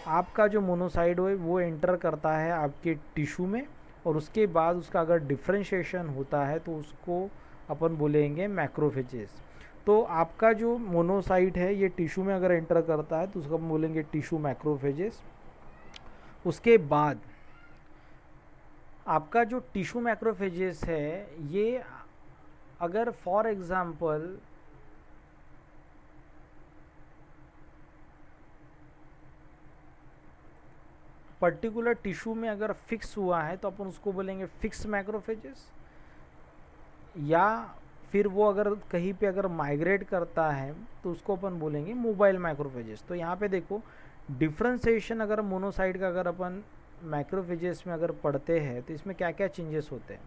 आपका जो मोनोसाइट है वो एंटर करता है आपके टिश्यू में, और उसके बाद उसका अगर डिफ्रेंशिएशन होता है तो उसको अपन बोलेंगे मैक्रोफेजेस। तो आपका जो मोनोसाइट है ये टिश्यू में अगर एंटर करता है तो उसको हम बोलेंगे टिश्यू मैक्रोफेजेस। उसके बाद आपका जो टिश्यू मैक्रोफेजेस है ये अगर फॉर एग्जांपल पर्टिकुलर टिश्यू में अगर फिक्स हुआ है तो अपन उसको बोलेंगे फिक्स मैक्रोफेजेस, या फिर वो अगर कहीं पे अगर माइग्रेट करता है तो उसको अपन बोलेंगे मोबाइल मैक्रोफेजेस। तो यहाँ पे देखो डिफ्रेंसिएशन अगर मोनोसाइट का अगर अपन मैक्रोफेजेस में अगर पढ़ते हैं तो इसमें क्या क्या चेंजेस होते हैं।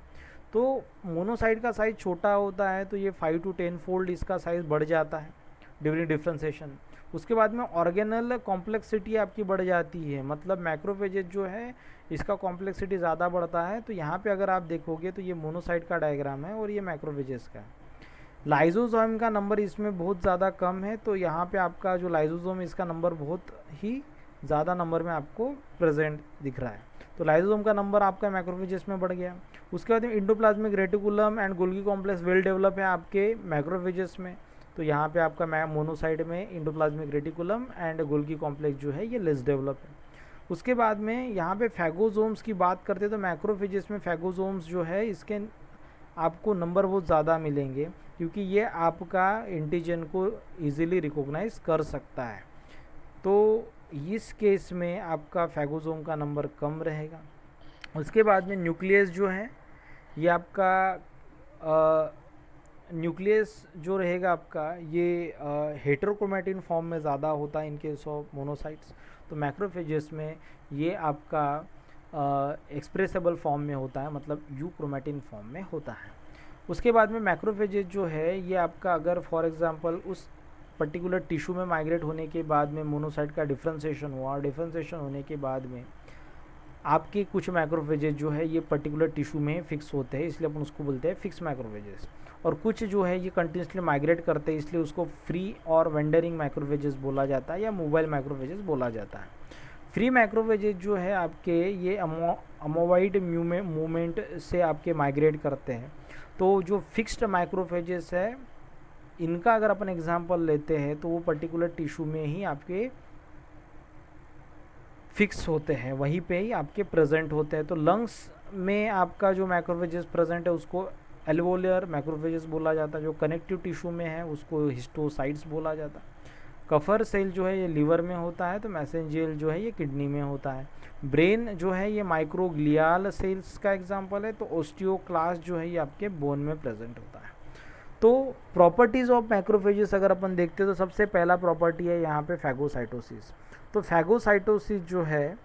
तो मोनोसाइट का साइज छोटा होता है तो ये 5 to 10 फोल्ड इसका साइज बढ़ जाता है ड्यूरिंग डिफ्रेंसिएशन। उसके बाद में ऑर्गेनल कॉम्प्लेक्सिटी आपकी बढ़ जाती है, मतलब मैक्रोफेजेस जो है इसका कॉम्प्लेक्सिटी ज़्यादा बढ़ता है। तो यहाँ पे अगर आप देखोगे तो ये मोनोसाइट का डायग्राम है और ये मैक्रोफेजेस का है। लाइजोसोम का नंबर इसमें बहुत ज़्यादा कम है, तो यहाँ पे आपका जो लाइजोसोम इसका नंबर बहुत ही ज़्यादा नंबर में आपको प्रेजेंट दिख रहा है। तो लाइजोसोम का नंबर आपका मैक्रोफेजेस में बढ़ गया। उसके बाद में endoplasmic reticulum and Golgi complex well develop है आपके मैक्रोफेजेस में। तो यहाँ पे आपका मोनोसाइट में endoplasmic reticulum and Golgi complex जो है ये लेस डेवलप है। उसके बाद में यहाँ पे फैगोसोम्स की बात करते हैं तो मैक्रोफेजेस में फैगोसोम्स जो है इसके आपको नंबर बहुत ज़्यादा मिलेंगे, क्योंकि ये आपका एंटीजन को इजीली रिकॉग्नाइज कर सकता है। तो इस केस में आपका फैगोसोम का नंबर कम रहेगा। उसके बाद में न्यूक्लियस जो है ये आपका न्यूक्लियस जो रहेगा आपका ये हेटेरोक्रोमैटिन फॉर्म में ज़्यादा होता है इन केस ऑफ मोनोसाइट्स। तो मैक्रोफेजेस में ये आपका एक्सप्रेसेबल फॉर्म में होता है, मतलब यू क्रोमैटिन फॉर्म में होता है। उसके बाद में मैक्रोफेजेस जो है ये आपका अगर फॉर एग्जांपल उस पर्टिकुलर टिश्यू में माइग्रेट होने के बाद में मोनोसाइट का डिफ्रेंसिएशन हुआ, और डिफ्रेंसिएशन होने के बाद में आपके कुछ मैक्रोफेजेस जो है ये पर्टिकुलर टिश्यू में फिक्स होते हैं, इसलिए अपन उसको बोलते हैं फिक्स मैक्रोफेजेस। और कुछ जो है ये कंटिन्यूसली माइग्रेट करते हैं, इसलिए उसको फ्री और वेंडरिंग मैक्रोफेजेस बोला जाता है या मोबाइल मैक्रोफेजेस बोला जाता है। फ्री मैक्रोफेजेस जो है आपके ये अमोवाइड मूवमेंट से आपके माइग्रेट करते हैं। तो जो फिक्स्ड माइक्रोफेजेस है इनका अगर अपन एग्जांपल लेते हैं तो वो पर्टिकुलर टिश्यू में ही आपके फिक्स होते हैं, वहीं पे ही आपके प्रेजेंट होते हैं। तो लंग्स में आपका जो मैक्रोफेजेस प्रेजेंट है उसको एल्वोलियर मैक्रोफेजेस बोला जाता है। जो कनेक्टिव टिश्यू में है उसको हिस्टोसाइट्स बोला जाता है। कफर सेल जो है ये लीवर में होता है, तो मैसेंजियल जो है ये किडनी में होता है। ब्रेन जो है ये माइक्रोग्लियाल सेल्स का एग्जांपल है। तो ओस्टियोक्लास्ट जो है ये आपके बोन में प्रेजेंट होता है। तो प्रॉपर्टीज़ ऑफ मैक्रोफेजेस अगर अपन देखते हैं तो सबसे पहला प्रॉपर्टी है यहाँ पे फैगोसाइटोसिस। तो फैगोसाइटोसिस जो है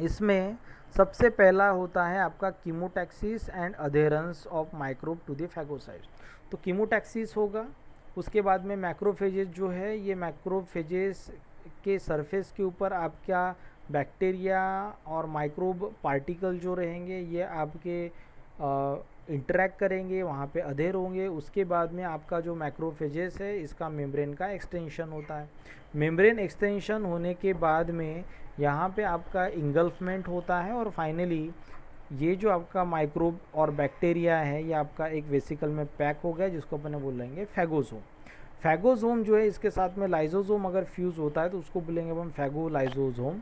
इसमें सबसे पहला होता है आपका chemotaxis and adherence of microbe to the phagocyte. तो कीमोटैक्सिस होगा। उसके बाद में मैक्रोफेजेस जो है ये मैक्रोफेजेस के सरफेस के ऊपर आपका बैक्टीरिया और माइक्रोब पार्टिकल जो रहेंगे ये आपके इंटरैक्ट करेंगे, वहाँ पे अधेर होंगे। उसके बाद में आपका जो मैक्रोफेजेस है इसका मेम्ब्रेन का एक्सटेंशन होता है। मेम्ब्रेन एक्सटेंशन होने के बाद में यहाँ पे आपका इंगल्फमेंट होता है, और फाइनली ये जो आपका माइक्रोब और बैक्टीरिया है ये आपका एक वेसिकल में पैक हो गया, जिसको अपन बोलेंगे फैगोसोम। फैगोसोम जो है इसके साथ में लाइजोसोम अगर फ्यूज़ होता है तो उसको बोलेंगे अपन फैगोलाइजोसोम।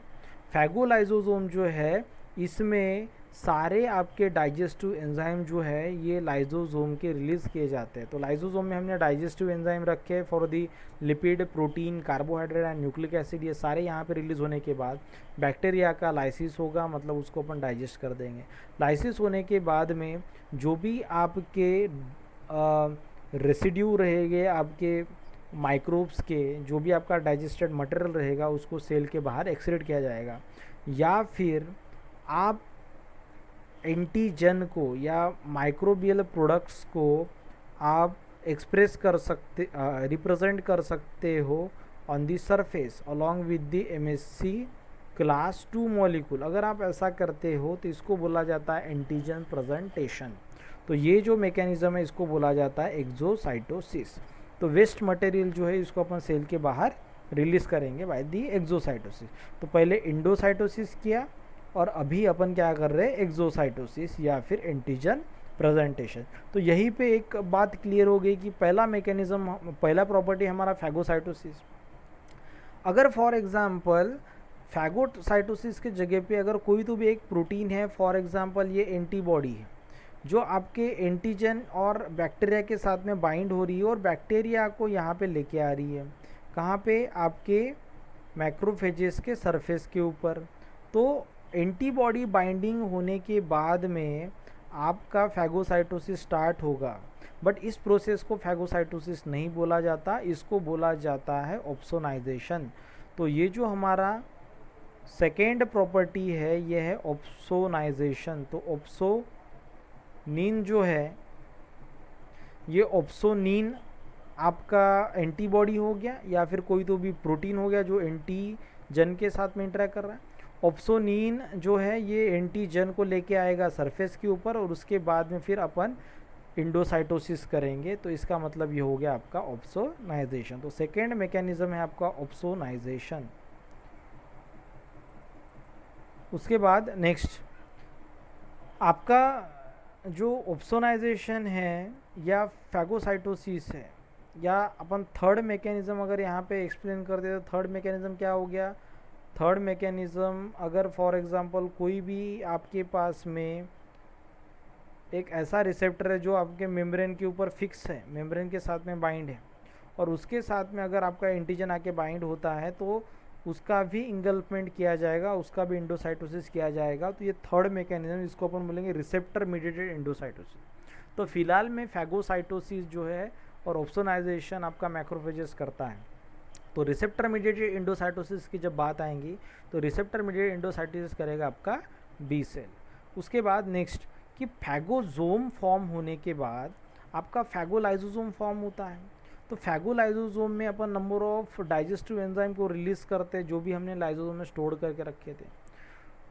फैगोलाइजोसोम जो है इसमें सारे आपके डाइजेस्टिव एंजाइम जो है ये लाइजोसोम के रिलीज़ किए जाते हैं। तो लाइजोसोम में हमने डाइजेस्टिव एंजाइम रखे for the lipid, protein, carbohydrate and nucleic acid, ये सारे यहाँ पे रिलीज़ होने के बाद बैक्टीरिया का लाइसिस होगा, मतलब उसको अपन डाइजेस्ट कर देंगे। लाइसिस होने के बाद में जो भी आपके रेसिड्यू रहेंगे आपके माइक्रोब्स के, जो भी आपका डाइजेस्टेड मटेरियल रहेगा उसको सेल के बाहर एक्सक्रीट किया जाएगा, या फिर आप एंटीजन को या माइक्रोबियल प्रोडक्ट्स को आप एक्सप्रेस कर सकते, रिप्रेजेंट कर सकते हो on the surface along with the MSc class 2 molecule, अगर आप ऐसा करते हो तो इसको बोला जाता है एंटीजन प्रेजेंटेशन। तो ये जो मैकेनिज्म है इसको बोला जाता है एक्सोसाइटोसिस। तो वेस्ट मटेरियल जो है इसको अपन सेल के बाहर रिलीज करेंगे बाय दी एक्सोसाइटोसिस। तो पहले इंडोसाइटोसिस किया और अभी अपन क्या कर रहे हैं, एक्सोसाइटोसिस या फिर एंटीजन प्रेजेंटेशन। तो यहीं पे एक बात क्लियर हो गई कि पहला मैकेनिज्म, पहला प्रॉपर्टी हमारा फैगोसाइटोसिस। अगर फॉर एग्जांपल फैगोसाइटोसिस के जगह पे अगर कोई तो भी एक प्रोटीन है, फॉर एग्जांपल ये एंटीबॉडी है जो आपके एंटीजन और बैक्टीरिया के साथ में बाइंड हो रही है और बैक्टीरिया को यहाँ पे लेके आ रही है, कहाँ पे, आपके मैक्रोफेजेस के सरफेस के ऊपर। तो एंटीबॉडी बाइंडिंग होने के बाद में आपका फैगोसाइटोसिस स्टार्ट होगा, बट इस प्रोसेस को फैगोसाइटोसिस नहीं बोला जाता, इसको बोला जाता है ऑप्सोनाइजेशन। तो ये जो हमारा सेकेंड प्रॉपर्टी है ये है ऑप्सोनाइजेशन। तो ऑप्सोनिन जो है, ये ऑप्सोनिन आपका एंटीबॉडी हो गया या फिर कोई तो भी प्रोटीन हो गया जो एंटीजन के साथ में इंटरेक्ट कर रहा है। ऑप्सोनिन जो है ये एंटीजन को लेके आएगा सरफेस के ऊपर और उसके बाद में फिर अपन इंडोसाइटोसिस करेंगे। तो इसका मतलब ये हो गया आपका ऑप्सोनाइजेशन। तो सेकेंड मैकेनिज्म है आपका ऑप्सोनाइजेशन। उसके बाद नेक्स्ट आपका जो ऑप्सोनाइजेशन है या फैगोसाइटोसिस है, या अपन थर्ड मैकेनिज्म अगर यहाँ पे एक्सप्लेन कर दे तो थर्ड मैकेनिज्म क्या हो गया। थर्ड मैकेनिज्म, अगर फॉर एग्जांपल कोई भी आपके पास में एक ऐसा रिसेप्टर है जो आपके मेम्ब्रेन के ऊपर फिक्स है, मेम्ब्रेन के साथ में बाइंड है, और उसके साथ में अगर आपका एंटीजन आके बाइंड होता है तो उसका भी इंगल्फमेंट किया जाएगा, उसका भी इंडोसाइटोसिस किया जाएगा। तो ये थर्ड मैकेनिज्म, इसको अपन बोलेंगे रिसेप्टर मीडिएटेड इंडोसाइटोसिस। तो फिलहाल में फैगोसाइटोसिस जो है और ऑप्सोनाइजेशन आपका मैक्रोफेजेस करता है। तो रिसेप्टर मीडिएटेड इंडोसाइटोसिस की जब बात आएंगी तो रिसेप्टर मीडिएटेड इंडोसाइटोसिस करेगा आपका बी सेल। उसके बाद नेक्स्ट कि फैगोजोम फॉर्म होने के बाद आपका फैगोलाइजोजोम फॉर्म होता है। तो फैगोलाइजोजोम में अपन नंबर ऑफ डाइजेस्टिव एंजाइम को रिलीज करते हैं जो भी हमने लाइजोजोम में स्टोर करके रखे थे।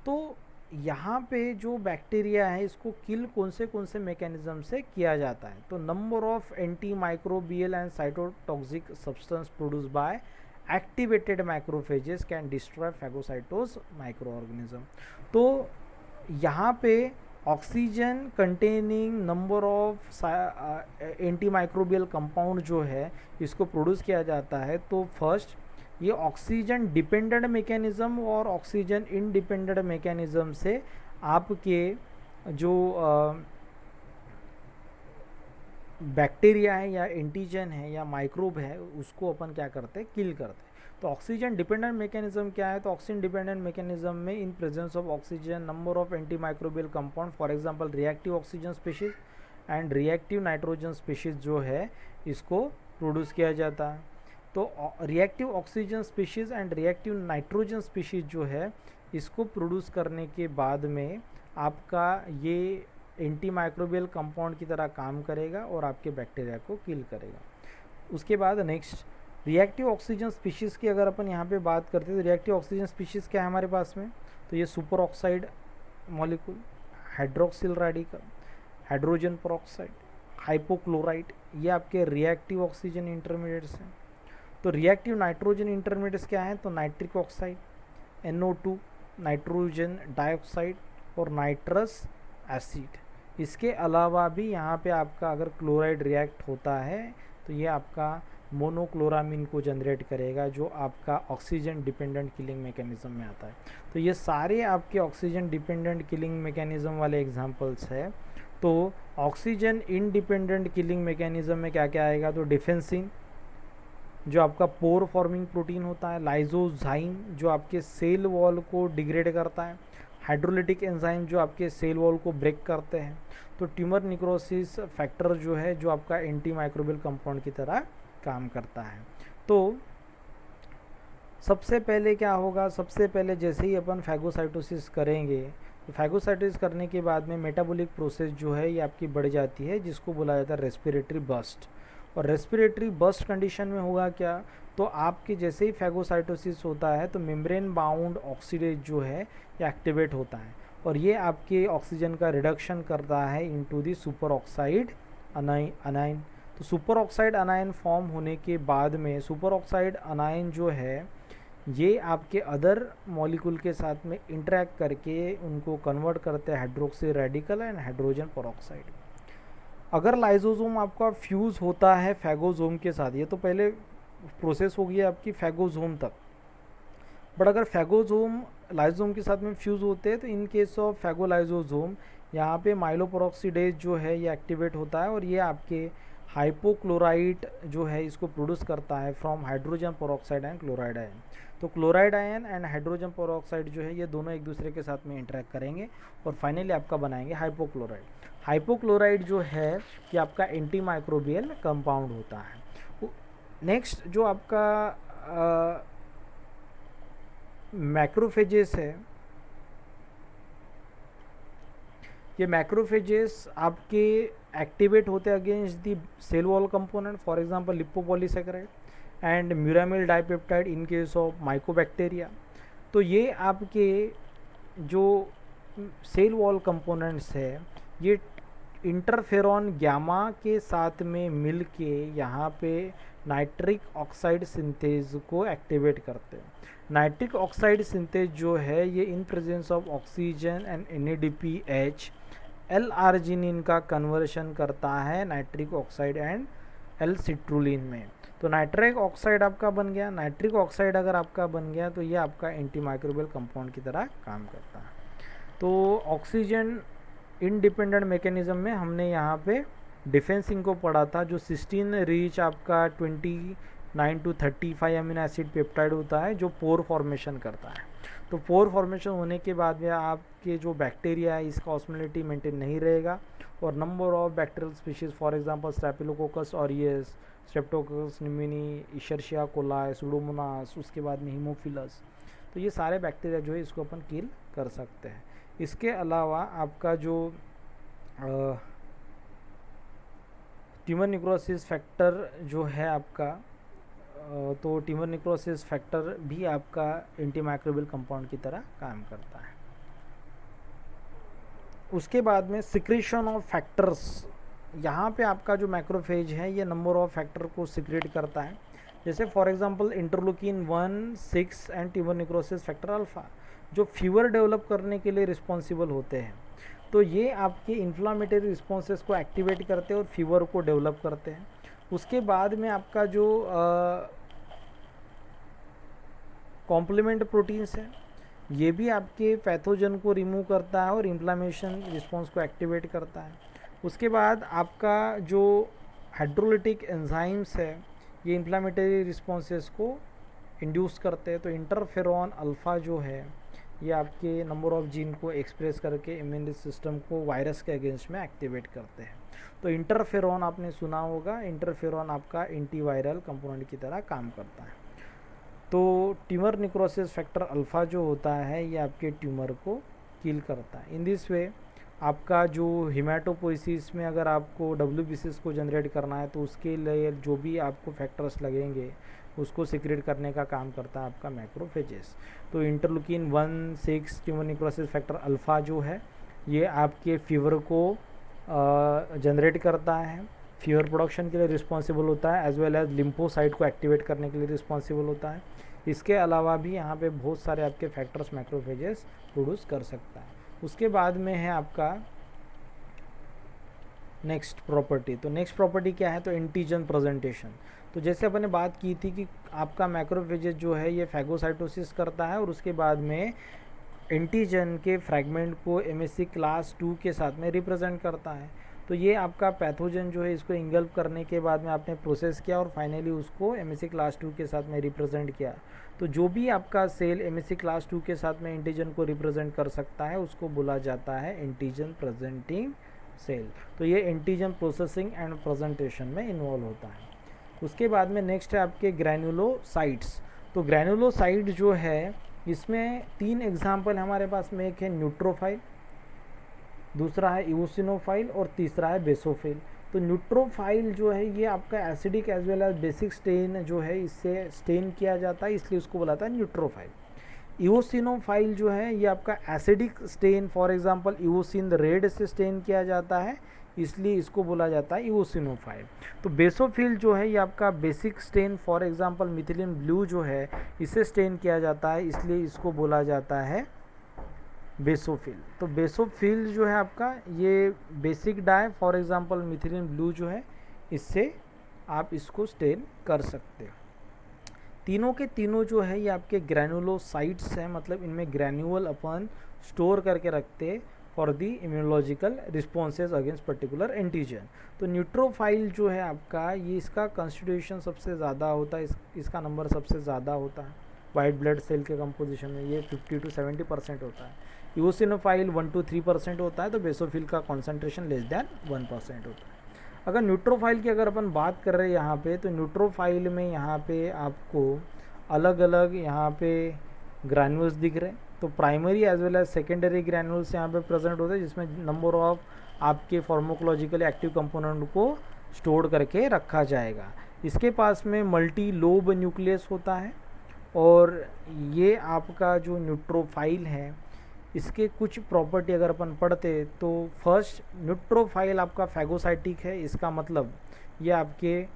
तो यहाँ पे जो बैक्टीरिया है इसको किल कौन से मैकेनिज्म से किया जाता है। तो number of anti microbial and cytotoxic substance produce by activated macrophages can destroy phagocytosed micro organism. तो यहाँ पे oxygen containing number of anti microbial compound जो है इसको प्रोड्यूस किया जाता है। तो फर्स्ट ये ऑक्सीजन डिपेंडेंट मैकेनिज्म और ऑक्सीजन इंडिपेंडेंट मैकेनिज्म से आपके जो बैक्टीरिया है या एंटीजन है या माइक्रोब है उसको अपन क्या करते हैं, किल करते हैं। तो ऑक्सीजन डिपेंडेंट मैकेनिज्म क्या है, तो ऑक्सीजन डिपेंडेंट मैकेनिज्म में इन presence of oxygen number of anti microbial compound, for example reactive oxygen species and reactive nitrogen species जो है इसको प्रोड्यूस किया जाता है। तो reactive oxygen species and reactive nitrogen species जो है इसको प्रोड्यूस करने के बाद में आपका ये एंटी माइक्रोबियल कंपाउंड की तरह काम करेगा और आपके बैक्टीरिया को किल करेगा। उसके बाद नेक्स्ट रिएक्टिव ऑक्सीजन स्पीशीज़ की अगर अपन यहाँ पे बात करते हैं तो रिएक्टिव ऑक्सीजन स्पीशीज़ क्या है हमारे पास में, तो ये super oxide molecule, hydroxyl radical, hydrogen peroxide, hypochloride, ये आपके रिएक्टिव ऑक्सीजन इंटरमीडिएट्स हैं। तो रिएक्टिव नाइट्रोजन इंटरमीडिएट्स क्या हैं, तो nitric oxide, NO2, nitrogen dioxide और नाइट्रस एसिड। इसके अलावा भी यहाँ पे आपका अगर क्लोराइड रिएक्ट होता है तो ये आपका मोनोक्लोरामीन को जनरेट करेगा जो आपका ऑक्सीजन डिपेंडेंट किलिंग मैकेनिज्म में आता है। तो ये सारे आपके ऑक्सीजन डिपेंडेंट किलिंग मैकेनिज्म वाले एग्जांपल्स है। तो ऑक्सीजन इंडिपेंडेंट किलिंग मैकेनिज्म में क्या क्या आएगा, तो डिफेंसिन जो आपका पोर फॉर्मिंग प्रोटीन होता है, लाइजोजाइम जो आपके सेल वॉल को डिग्रेड करता है, हाइड्रोलिटिक एंजाइम जो आपके सेल वॉल को ब्रेक करते हैं, तो ट्यूमर निक्रोसिस फैक्टर जो है जो आपका एंटी माइक्रोबियल कंपाउंड की तरह काम करता है। तो सबसे पहले क्या होगा, सबसे पहले जैसे ही अपन फैगोसाइटोसिस करेंगे तो फैगोसाइटोसिस करने के बाद में मेटाबॉलिक प्रोसेस जो है ये आपकी बढ़ जाती है जिसको बोला जाता है रेस्पिरेटरी बर्स्ट। और रेस्पिरेटरी बर्स्ट कंडीशन में होगा क्या, तो आपके जैसे ही फैगोसाइटोसिस होता है तो मेम्ब्रेन बाउंड ऑक्सीडेज जो है ये एक्टिवेट होता है और ये आपके ऑक्सीजन का रिडक्शन करता है into the super oxide anion. तो सुपर ऑक्साइड अनाइन फॉर्म होने के बाद में सुपर ऑक्साइड अनाइन जो है ये आपके अदर मॉलिक्यूल के साथ में इंटरेक्ट करके उनको कन्वर्ट करते हैं hydroxy radical and hydrogen peroxide. अगर लाइसोसोम आपका फ्यूज़ होता है फैगोसोम के साथ, ये तो पहले प्रोसेस हो गई आपकी फैगोसोम तक, बट अगर फैगोसोम लाइसोसोम के साथ में फ्यूज़ होते हैं तो इन केस ऑफ फैगोलाइसोसोम यहाँ पे माइलोपेरोक्सीडेज जो है ये एक्टिवेट होता है और ये आपके हाइपोक्लोराइड जो है इसको प्रोड्यूस करता है from hydrogen peroxide and chloride ion. तो chloride ion and hydrogen peroxide जो है ये दोनों एक दूसरे के साथ में इंटरेक्ट करेंगे और फाइनली आपका बनाएंगे हाइपोक्लोराइड। हाइपोक्लोराइड जो है ये आपका एंटी माइक्रोबियल कंपाउंड होता है। नेक्स्ट जो आपका मैक्रोफेजेस है, ये मैक्रोफेजेस आपके एक्टिवेट होते हैं against the cell wall component, for example lipopolysaccharide and muramyl dipeptide in case of mycobacteria. तो ये आपके जो सेल वॉल कंपोनेंट्स है ये इंटरफेरॉन गामा के साथ में मिल के यहाँ पे नाइट्रिक ऑक्साइड सिंथेज को एक्टिवेट करते हैं। नाइट्रिक ऑक्साइड सिंथेज जो है ये इन presence of oxygen and NADPH L arginine का कन्वर्शन करता है nitric oxide and L citrulline में। तो नाइट्रिक ऑक्साइड आपका बन गया। नाइट्रिक ऑक्साइड अगर आपका बन गया तो ये आपका एंटी माइक्रोबियल कंपाउंड की तरह काम करता है। तो ऑक्सीजन इंडिपेंडेंट मैकेनिज्म में हमने यहाँ पे डिफेंसिंग को पढ़ा था, जो सिस्टीन रिच आपका 29 to 35 अमीनो एसिड पेप्टाइड होता है जो पोर फॉर्मेशन करता है। तो पोर फॉर्मेशन होने के बाद में आपके जो बैक्टीरिया है इसका ऑस्मोलिटी मेंटेन नहीं रहेगा और number of bacterial species for example Streptococcus aureus, Streptococcus pneumoniae, Escherichia coli, Pseudomonas, उसके बाद में हीमोफिलस, तो ये सारे बैक्टीरिया जो है इसको अपन किल कर सकते हैं। इसके अलावा आपका जो ट्यूमर निक्रोसिस फैक्टर जो है आपका, तो ट्यूमर निक्रोसिस फैक्टर भी आपका एंटी माइक्रोबियल कंपाउंड की तरह काम करता है। उसके बाद में सिक्रेशन ऑफ फैक्टर्स, यहाँ पे आपका जो मैक्रोफेज है ये नंबर ऑफ फैक्टर को सिक्रेट करता है। जैसे for example interleukin 1, 6 and tumour necrosis factor alpha जो फीवर डेवलप करने के लिए रिस्पॉन्सिबल होते हैं। तो ये आपके इन्फ्लामेटरी रिस्पॉन्सेस को एक्टिवेट करते हैं और फीवर को डेवलप करते हैं। उसके बाद में आपका जो कॉम्प्लीमेंट प्रोटीन्स है ये भी आपके पैथोजन को रिमूव करता है और इन्फ्लामेशन रिस्पॉन्स को एक्टिवेट करता है। उसके बाद आपका जो हाइड्रोलिटिक एंजाइम्स है ये इन्फ्लामेटरी रिस्पॉन्सेस को इंड्यूस करते हैं। तो इंटरफेरॉन अल्फ़ा जो है ये आपके नंबर ऑफ जीन को एक्सप्रेस करके इम्यून सिस्टम को वायरस के अगेंस्ट में एक्टिवेट करते हैं। तो इंटरफेरॉन आपने सुना होगा, इंटरफेरॉन आपका एंटीवायरल कंपोनेंट की तरह काम करता है। तो ट्यूमर निक्रोसिस फैक्टर अल्फ़ा जो होता है ये आपके ट्यूमर को किल करता है। इन दिस वे आपका जो हिमेटोपोइसिस में अगर आपको WBCs को जनरेट करना है तो उसके लिए जो भी आपको फैक्टर्स लगेंगे उसको सिक्रेट करने का काम करता है आपका मैक्रोफेजेस। तो इंटरलूकिन 1, 6 ट्यूमर निक्रोसिस फैक्टर अल्फ़ा जो है ये आपके फीवर को जनरेट करता है, फीवर प्रोडक्शन के लिए रिस्पॉन्सिबल होता है, एज वेल एज लिम्फोसाइट को एक्टिवेट करने के लिए रिस्पॉन्सिबल होता है। इसके अलावा भी यहाँ पे बहुत सारे आपके फैक्टर्स मैक्रोफेजेस प्रोड्यूस कर सकता है। उसके बाद में है आपका नेक्स्ट प्रॉपर्टी। तो नेक्स्ट प्रॉपर्टी क्या है, तो एंटीजन प्रेजेंटेशन। तो जैसे अपन ने बात की थी कि आपका मैक्रोफेजेस जो है ये फैगोसाइटोसिस करता है और उसके बाद में एंटीजन के फ्रैगमेंट को MSC क्लास 2 के साथ में रिप्रेजेंट करता है। तो ये आपका पैथोजन जो है इसको इंगल्फ करने के बाद में आपने प्रोसेस किया और फाइनली उसको MSC क्लास 2 के साथ में रिप्रेजेंट किया। तो जो भी आपका सेल MSC क्लास 2 के साथ में एंटीजन को रिप्रेजेंट कर सकता है उसको बोला जाता है एंटीजन प्रेजेंटिंग सेल। तो ये एंटीजन प्रोसेसिंग एंड प्रेजेंटेशन में इन्वॉल्व होता है। उसके बाद में नेक्स्ट है आपके ग्रैनुलोसाइट्स। तो ग्रैनुलोसाइट जो है इसमें 3 एग्जाम्पल हमारे पास में, एक है न्यूट्रोफाइल, दूसरा है इओसिनोफाइल और तीसरा है बेसोफिल। तो न्यूट्रोफाइल जो है ये आपका acidic as well as basic stain जो है इससे स्टेन किया जाता है, इसलिए उसको बुलाता है न्यूट्रोफाइल। इओसिनोफाइल जो है ये आपका acidic stain, for example eosin red से स्टेन किया जाता है, इसलिए इसको बोला जाता है इओसिनोफाइल। तो बेसोफिल जो है ये आपका basic stain, for example methylene blue जो है इसे स्टेन किया जाता है, इसलिए इसको बोला जाता है बेसोफिल। तो बेसोफिल जो है आपका ये basic dye, for example methylene blue जो है इससे आप इसको स्टेन कर सकते हो। तीनों के तीनों जो है ये आपके ग्रैनुलोसाइट्स हैं, मतलब इनमें ग्रैन्यूल अपन स्टोर करके रखते हैं for the immunological responses against particular antigen. तो न्यूट्रोफाइल जो है आपका ये इसका कंस्टिट्यूशन सबसे ज़्यादा होता है, इसका नंबर सबसे ज़्यादा होता है वाइट ब्लड सेल के कंपोजिशन में, ये 50 to 70% होता है। यूसिनोफाइल 1 to 3% होता है, तो बेसोफिल का कॉन्सेंट्रेशन लेस दैन 1% होता है। अगर न्यूट्रोफाइल की अगर अपन बात कर रहे हैं यहाँ पे, तो न्यूट्रोफाइल में यहाँ पे आपको अलग अलग यहाँ पे ग्रैन्यूल्स दिख रहे हैं। तो primary as well as secondary granules यहाँ पे प्रेजेंट होते हैं, जिसमें नंबर ऑफ आपके फार्माकोलॉजिकली एक्टिव कंपोनेंट को स्टोर करके रखा जाएगा। इसके पास में मल्टी लोब न्यूक्लियस होता है, और ये आपका जो न्यूट्रोफाइल है इसके कुछ प्रॉपर्टी अगर अपन पढ़ते तो फर्स्ट, न्यूट्रोफाइल आपका फैगोसाइटिक है, इसका मतलब ये आपके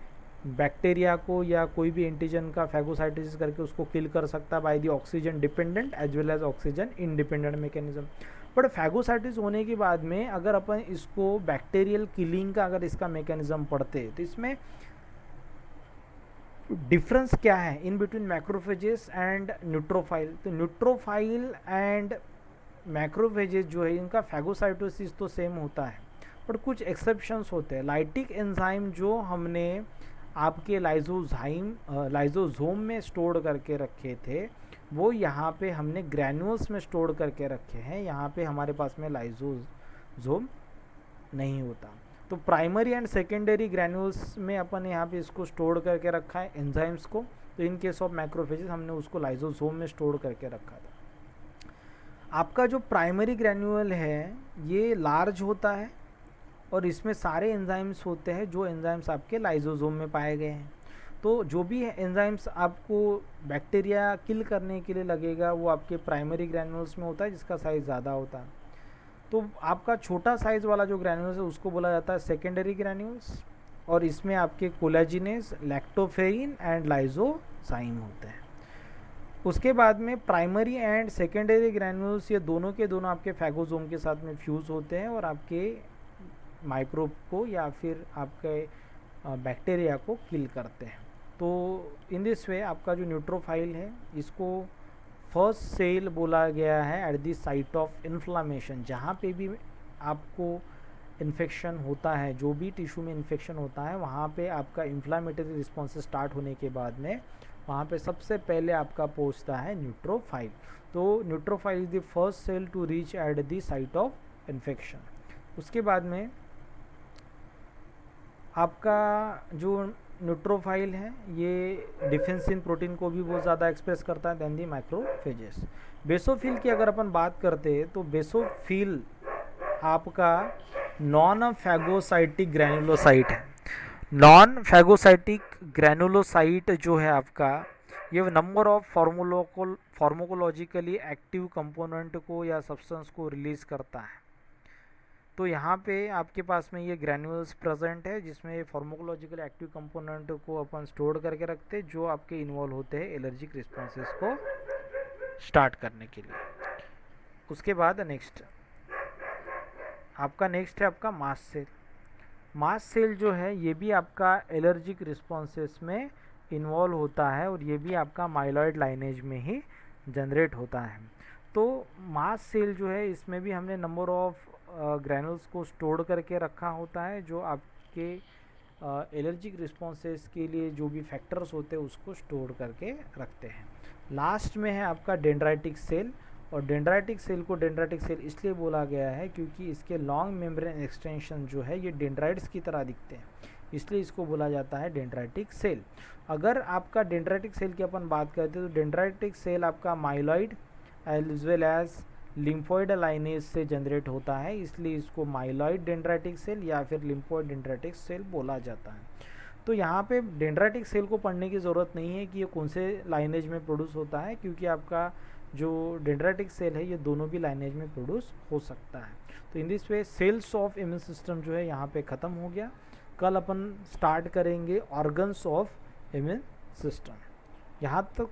बैक्टीरिया को या कोई भी एंटीजन का फैगोसाइटिस करके उसको किल कर सकता है by the oxygen dependent as well as oxygen independent mechanism. But phagocytosis होने के बाद में अगर अपन इसको बैक्टीरियल किलिंग का अगर इसका मैकेनिज्म पढ़ते तो इसमें डिफरेंस क्या है इन बिटवीन मैक्रोफेजेस एंड न्यूट्रोफाइल। तो न्यूट्रोफाइल एंड मैक्रोफेजेस जो है इनका फैगोसाइटोसिस तो सेम होता है, बट कुछ एक्सेप्शंस होते हैं। लाइटिक एंजाइम जो हमने आपके लाइजोझोम में स्टोर करके रखे थे वो यहाँ पे हमने ग्रैन्यूल्स में स्टोर करके रखे हैं, यहाँ पे हमारे पास में लाइजोझोम नहीं होता। तो प्राइमरी एंड सेकेंडरी ग्रैन्यूल्स में अपन यहाँ पे इसको स्टोर करके रखा है एंजाइम्स को। तो इन केस ऑफ मैक्रोफेजेस हमने उसको लाइजोझोम में स्टोर करके रखा था। आपका जो प्राइमरी ग्रैन्यूल है ये लार्ज होता है और इसमें सारे एंजाइम्स होते हैं जो एंजाइम्स आपके लाइजोझोम में पाए गए हैं। तो जो भी एंजाइम्स आपको बैक्टीरिया किल करने के लिए लगेगा वो आपके प्राइमरी ग्रैन्यूल्स में होता है, जिसका साइज़ ज़्यादा होता है। तो आपका छोटा साइज़ वाला जो ग्रैन्यूल्स है उसको बोला जाता है सेकेंडरी ग्रैन्यूल्स, और इसमें आपके कोलेजिनेस, लैक्टोफेरिन एंड लाइजोजाइम होते हैं। उसके बाद में प्राइमरी एंड सेकेंडरी ग्रैन्यूल्स ये दोनों के दोनों आपके फैगोसोम के साथ में फ्यूज़ होते हैं और आपके माइक्रोब को या फिर आपके बैक्टीरिया को किल करते हैं। तो इन दिस वे आपका जो न्यूट्रोफाइल है इसको फर्स्ट सेल बोला गया है eight the site of inflammation. जहाँ पे भी आपको इन्फेक्शन होता है, जो भी टिश्यू में इन्फेक्शन होता है, वहाँ पे आपका इन्फ्लामेटरी रिस्पॉन्स स्टार्ट होने के बाद में वहाँ पे सबसे पहले आपका पहुँचता है न्यूट्रोफाइल। तो neutrophil is the first cell to reach at the site of infection. उसके बाद में आपका जो न्यूट्रोफाइल है ये डिफेंसिन प्रोटीन को भी बहुत ज़्यादा एक्सप्रेस करता है देन दी माइक्रोफेजेस। बेसोफिल की अगर अपन बात करते हैं तो बेसोफिल आपका नॉन फैगोसाइटिक ग्रैनुलोसाइट है। नॉन फैगोसाइटिक ग्रैनुलोसाइट जो है आपका ये number of pharmacologically active component को या सब्सटेंस को रिलीज़ करता है। तो यहाँ पे आपके पास में ये ग्रैन्यूल्स प्रेजेंट है जिसमें ये फार्माकोलॉजिकल एक्टिव कंपोनेंट को अपन स्टोर करके रखते हैं जो आपके इन्वॉल्व होते हैं एलर्जिक रिस्पॉन्सेस को स्टार्ट करने के लिए। उसके बाद नेक्स्ट है आपका मास्ट सेल। मास्ट सेल जो है ये भी आपका एलर्जिक रिस्पॉन्सेस में इन्वॉल्व होता है और ये भी आपका माइलॉइड लाइनेज में ही जनरेट होता है। तो मास्ट सेल जो है इसमें भी हमने नंबर ऑफ ग्रैनुल्स को स्टोर करके रखा होता है जो आपके एलर्जिक रिस्पॉन्सेस के लिए जो भी फैक्टर्स होते हैं उसको स्टोर करके रखते हैं। लास्ट में है आपका डेंड्राइटिक सेल, और डेंड्राइटिक सेल को डेंड्राइटिक सेल इसलिए बोला गया है क्योंकि इसके लॉन्ग मेम्ब्रेन एक्सटेंशन जो है ये डेंड्राइट्स की तरह दिखते हैं, इसलिए इसको बोला जाता है डेंड्राइटिक सेल। अगर आपका डेंड्राइटिक सेल की अपन बात करते हैं तो डेंड्राइटिक सेल आपका myeloid as well as lymphoid lineage से जनरेट होता है, इसलिए इसको माइलॉइड डेंड्राइटिक सेल या फिर लिम्फोइड डेंड्राइटिक सेल बोला जाता है। तो यहाँ पे डेंड्राइटिक सेल को पढ़ने की ज़रूरत नहीं है कि ये कौन से लाइनेज में प्रोड्यूस होता है, क्योंकि आपका जो डेंड्राइटिक सेल है ये दोनों भी लाइनेज में प्रोड्यूस हो सकता है। तो in this way cells of immune system जो है यहाँ पे ख़त्म हो गया। कल अपन स्टार्ट करेंगे ऑर्गन्स ऑफ इम्यून सिस्टम। यहाँ तक